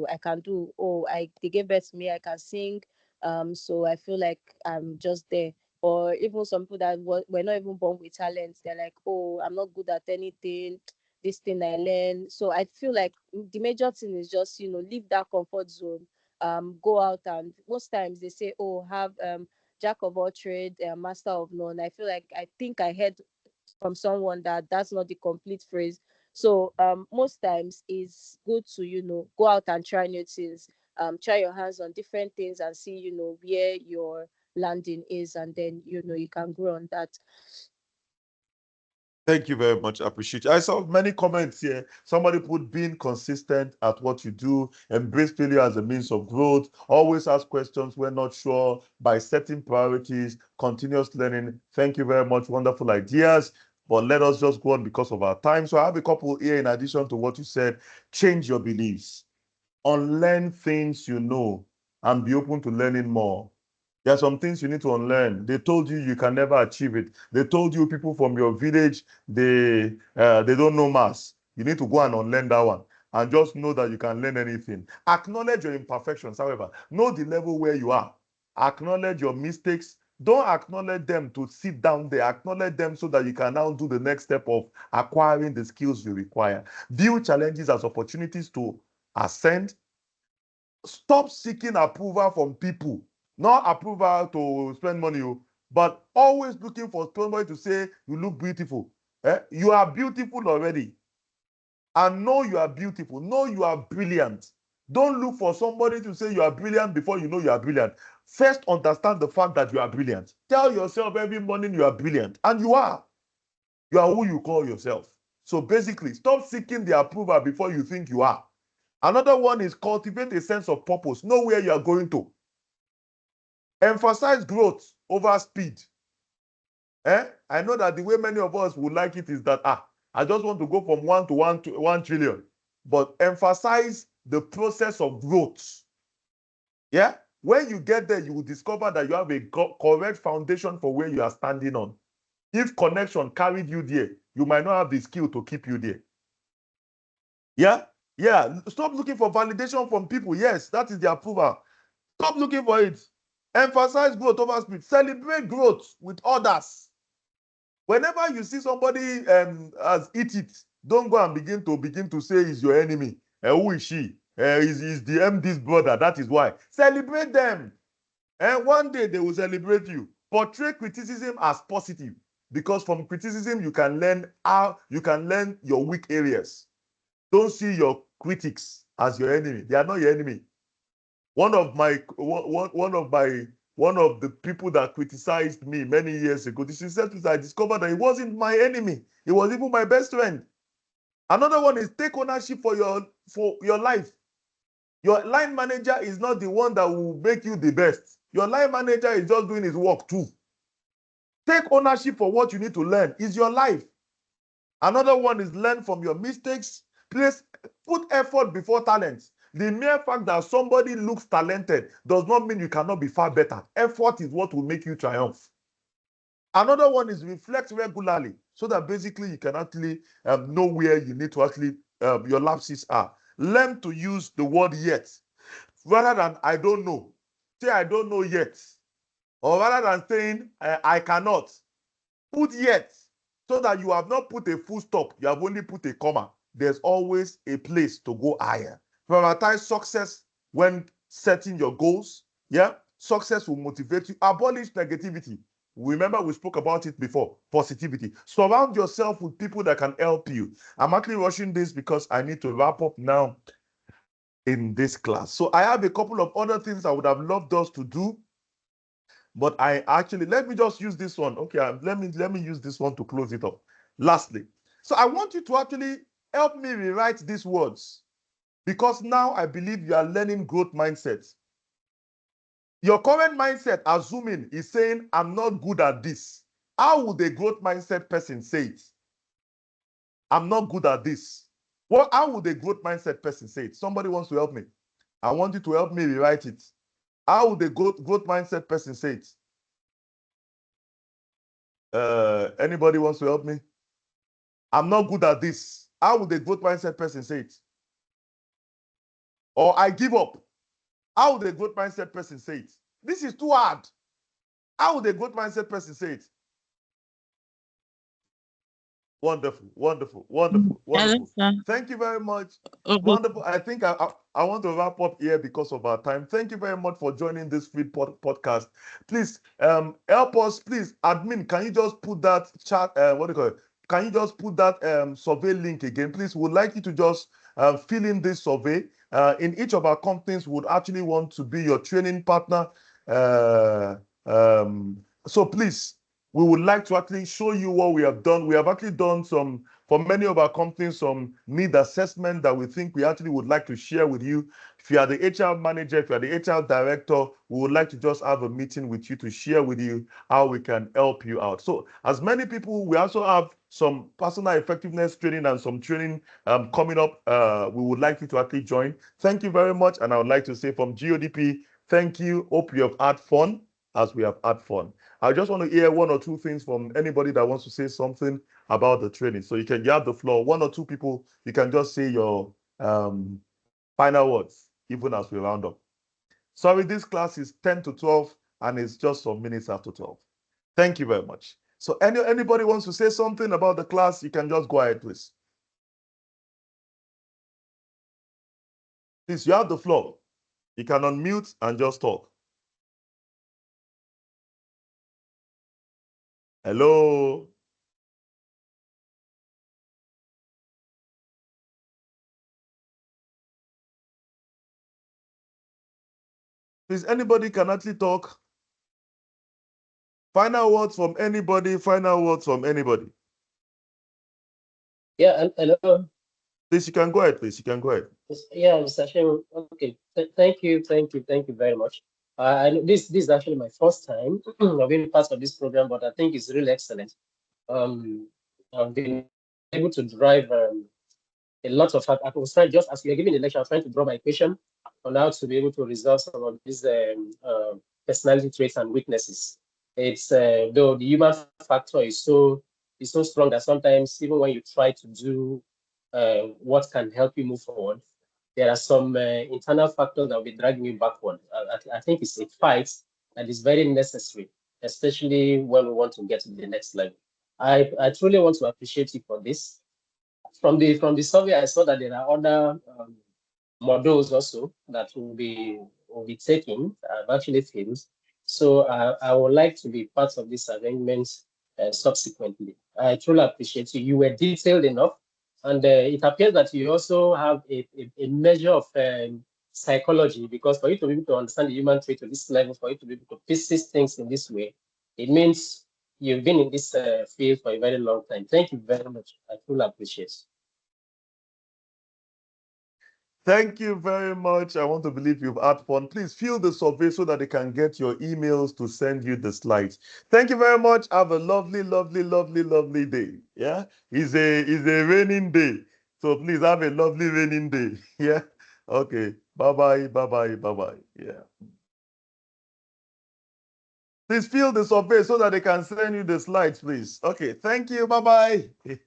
I can do. Oh, they gave birth to me, I can sing. So I feel like I'm just there. Or even some people that were not even born with talent, they're like, oh, I'm not good at anything, this thing I learn. So I feel like the major thing is just, leave that comfort zone, go out. And most times they say, oh, have jack of all trade, master of none. I think I heard from someone that that's not the complete phrase. So most times it's good to, go out and try new things, try your hands on different things and see, where your landing is, and then you can grow on that. Thank you very much. I appreciate it. I saw many comments here. Somebody put being consistent at what you do, embrace failure as a means of growth, always ask questions when not sure, by setting priorities, continuous learning. Thank you very much. Wonderful ideas. But let us just go on because of our time. So I have a couple here in addition to what you said. Change your beliefs. Unlearn things you know and be open to learning more. There are some things you need to unlearn. They told you can never achieve it. They told you people from your village, they don't know maths. You need to go and unlearn that one and just know that you can learn anything. Acknowledge your imperfections, however. Know the level where you are. Acknowledge your mistakes. Don't acknowledge them to sit down there. Acknowledge them so that you can now do the next step of acquiring the skills you require. View challenges as opportunities to ascend. Stop seeking approval from people, not approval to spend money, but always looking for somebody to say you look beautiful. You are beautiful already, and know you are beautiful. Know you are brilliant. Don't look for somebody to say you are brilliant before you know you are brilliant. First, understand the fact that you are brilliant. Tell yourself every morning you are brilliant, and you are. You are who you call yourself. So basically, stop seeking the approval before you think you are. Another one is cultivate a sense of purpose. Know where you are going to. Emphasize growth over speed. I know that the way many of us would like it is that, I just want to go from 1 trillion. But emphasize the process of growth. Yeah? When you get there, you will discover that you have a correct foundation for where you are standing on. If connection carried you there, you might not have the skill to keep you there. Yeah? Yeah. Stop looking for validation from people. Yes, that is the approval. Stop looking for it. Emphasize growth over speed. Celebrate growth with others. Whenever you see somebody has eat it, don't go and begin to say is your enemy. Who is she? Is the MD's brother. That is why. Celebrate them. One day they will celebrate you. Portray criticism as positive, because from criticism you can learn your weak areas. Don't see your critics as your enemy. They are not your enemy. One of my one of the people that criticized me many years ago. This is I discovered that he wasn't my enemy. He was even my best friend. Another one is take ownership for your life. Your line manager is not the one that will make you the best. Your line manager is just doing his work too. Take ownership for what you need to learn. It's your life. Another one is learn from your mistakes. Please put effort before talent. The mere fact that somebody looks talented does not mean you cannot be far better. Effort is what will make you triumph. Another one is reflect regularly so that basically you can actually know where you need to actually, your lapses are. Learn to use the word yet rather than I don't know. Say I don't know yet. Or rather than saying I cannot. Put yet so that you have not put a full stop. You have only put a comma. There's always a place to go higher. Prioritize success when setting your goals. Yeah, success will motivate you. Abolish negativity. Remember, we spoke about it before. Positivity. Surround yourself with people that can help you. I'm actually rushing this because I need to wrap up now in this class. So I have a couple of other things I would have loved us to do, but I actually, let me just use this one. Okay, let me use this one to close it up. Lastly, so I want you to actually help me rewrite these words, because now I believe you are learning growth mindset. Your current mindset, assuming, is saying, I'm not good at this. How would a growth mindset person say it? I'm not good at this. Well, how would a growth mindset person say it? Somebody wants to help me. I want you to help me rewrite it. How would a growth mindset person say it? Anybody wants to help me? I'm not good at this. How would a growth mindset person say it? Or I give up. How would a growth mindset person say it? This is too hard. How would a growth mindset person say it? Wonderful, wonderful, wonderful, wonderful. Alexa. Thank you very much. Okay. Wonderful. I think I want to wrap up here because of our time. Thank you very much for joining this free podcast. Please help us. Please, admin, can you just put that chat? What do you call it? Can you just put that survey link again? Please, would like you to just fill in this survey. In each of our companies, would actually want to be your training partner. So please, we would like to actually show you what we have done. We have actually done some, for many of our companies, some need assessment that we think we actually would like to share with you. If you are the HR manager, if you are the HR director, we would like to just have a meeting with you to share with you how we can help you out. So as many people, we also have some personal effectiveness training and some training coming up. We would like you to actually join. Thank you very much. And I would like to say from GODP, thank you. Hope you have had fun as we have had fun. I just want to hear one or two things from anybody that wants to say something about the training. So you have the floor. One or two people, you can just say your final words, even as we round up. Sorry, this class is 10 to 12 and it's just some minutes after 12. Thank you very much. So anybody wants to say something about the class, you can just go ahead, please. Please, you have the floor. You can unmute and just talk. Hello. Please, anybody can actually talk. Final words from anybody. Final words from anybody. Yeah, hello. Please, you can go ahead, please. You can go ahead. Yeah, Mr. Shem. Okay, thank you very much. I know this is actually my first time of being part of this program, but I think it's really excellent. I've been able to drive a lot of. I was trying, just as we are giving the lecture, I was trying to draw my equation on how to be able to resolve some of these personality traits and weaknesses. It's though the human factor is so strong that sometimes even when you try to do what can help you move forward, there are some internal factors that will be dragging you backward. I think it's a fight that is very necessary, especially when we want to get to the next level. I truly want to appreciate you for this. From the survey, I saw that there are other models also that will be taking. I've actually filled. So I would like to be part of this arrangement subsequently. I truly appreciate you. You were detailed enough, and it appears that you also have a measure of psychology, because for you to be able to understand the human trait to this level, for you to be able to persist things in this way, it means you've been in this field for a very long time. Thank you very much. I truly appreciate it. Thank you very much. I want to believe you've had fun. Please fill the survey so that they can get your emails to send you the slides. Thank you very much. Have a lovely, lovely, lovely, lovely day. Yeah, it's a raining day, so please have a lovely raining day. Yeah. Okay. Bye bye. Bye bye. Bye bye. Yeah. Please fill the survey so that they can send you the slides, please. Okay. Thank you. Bye bye.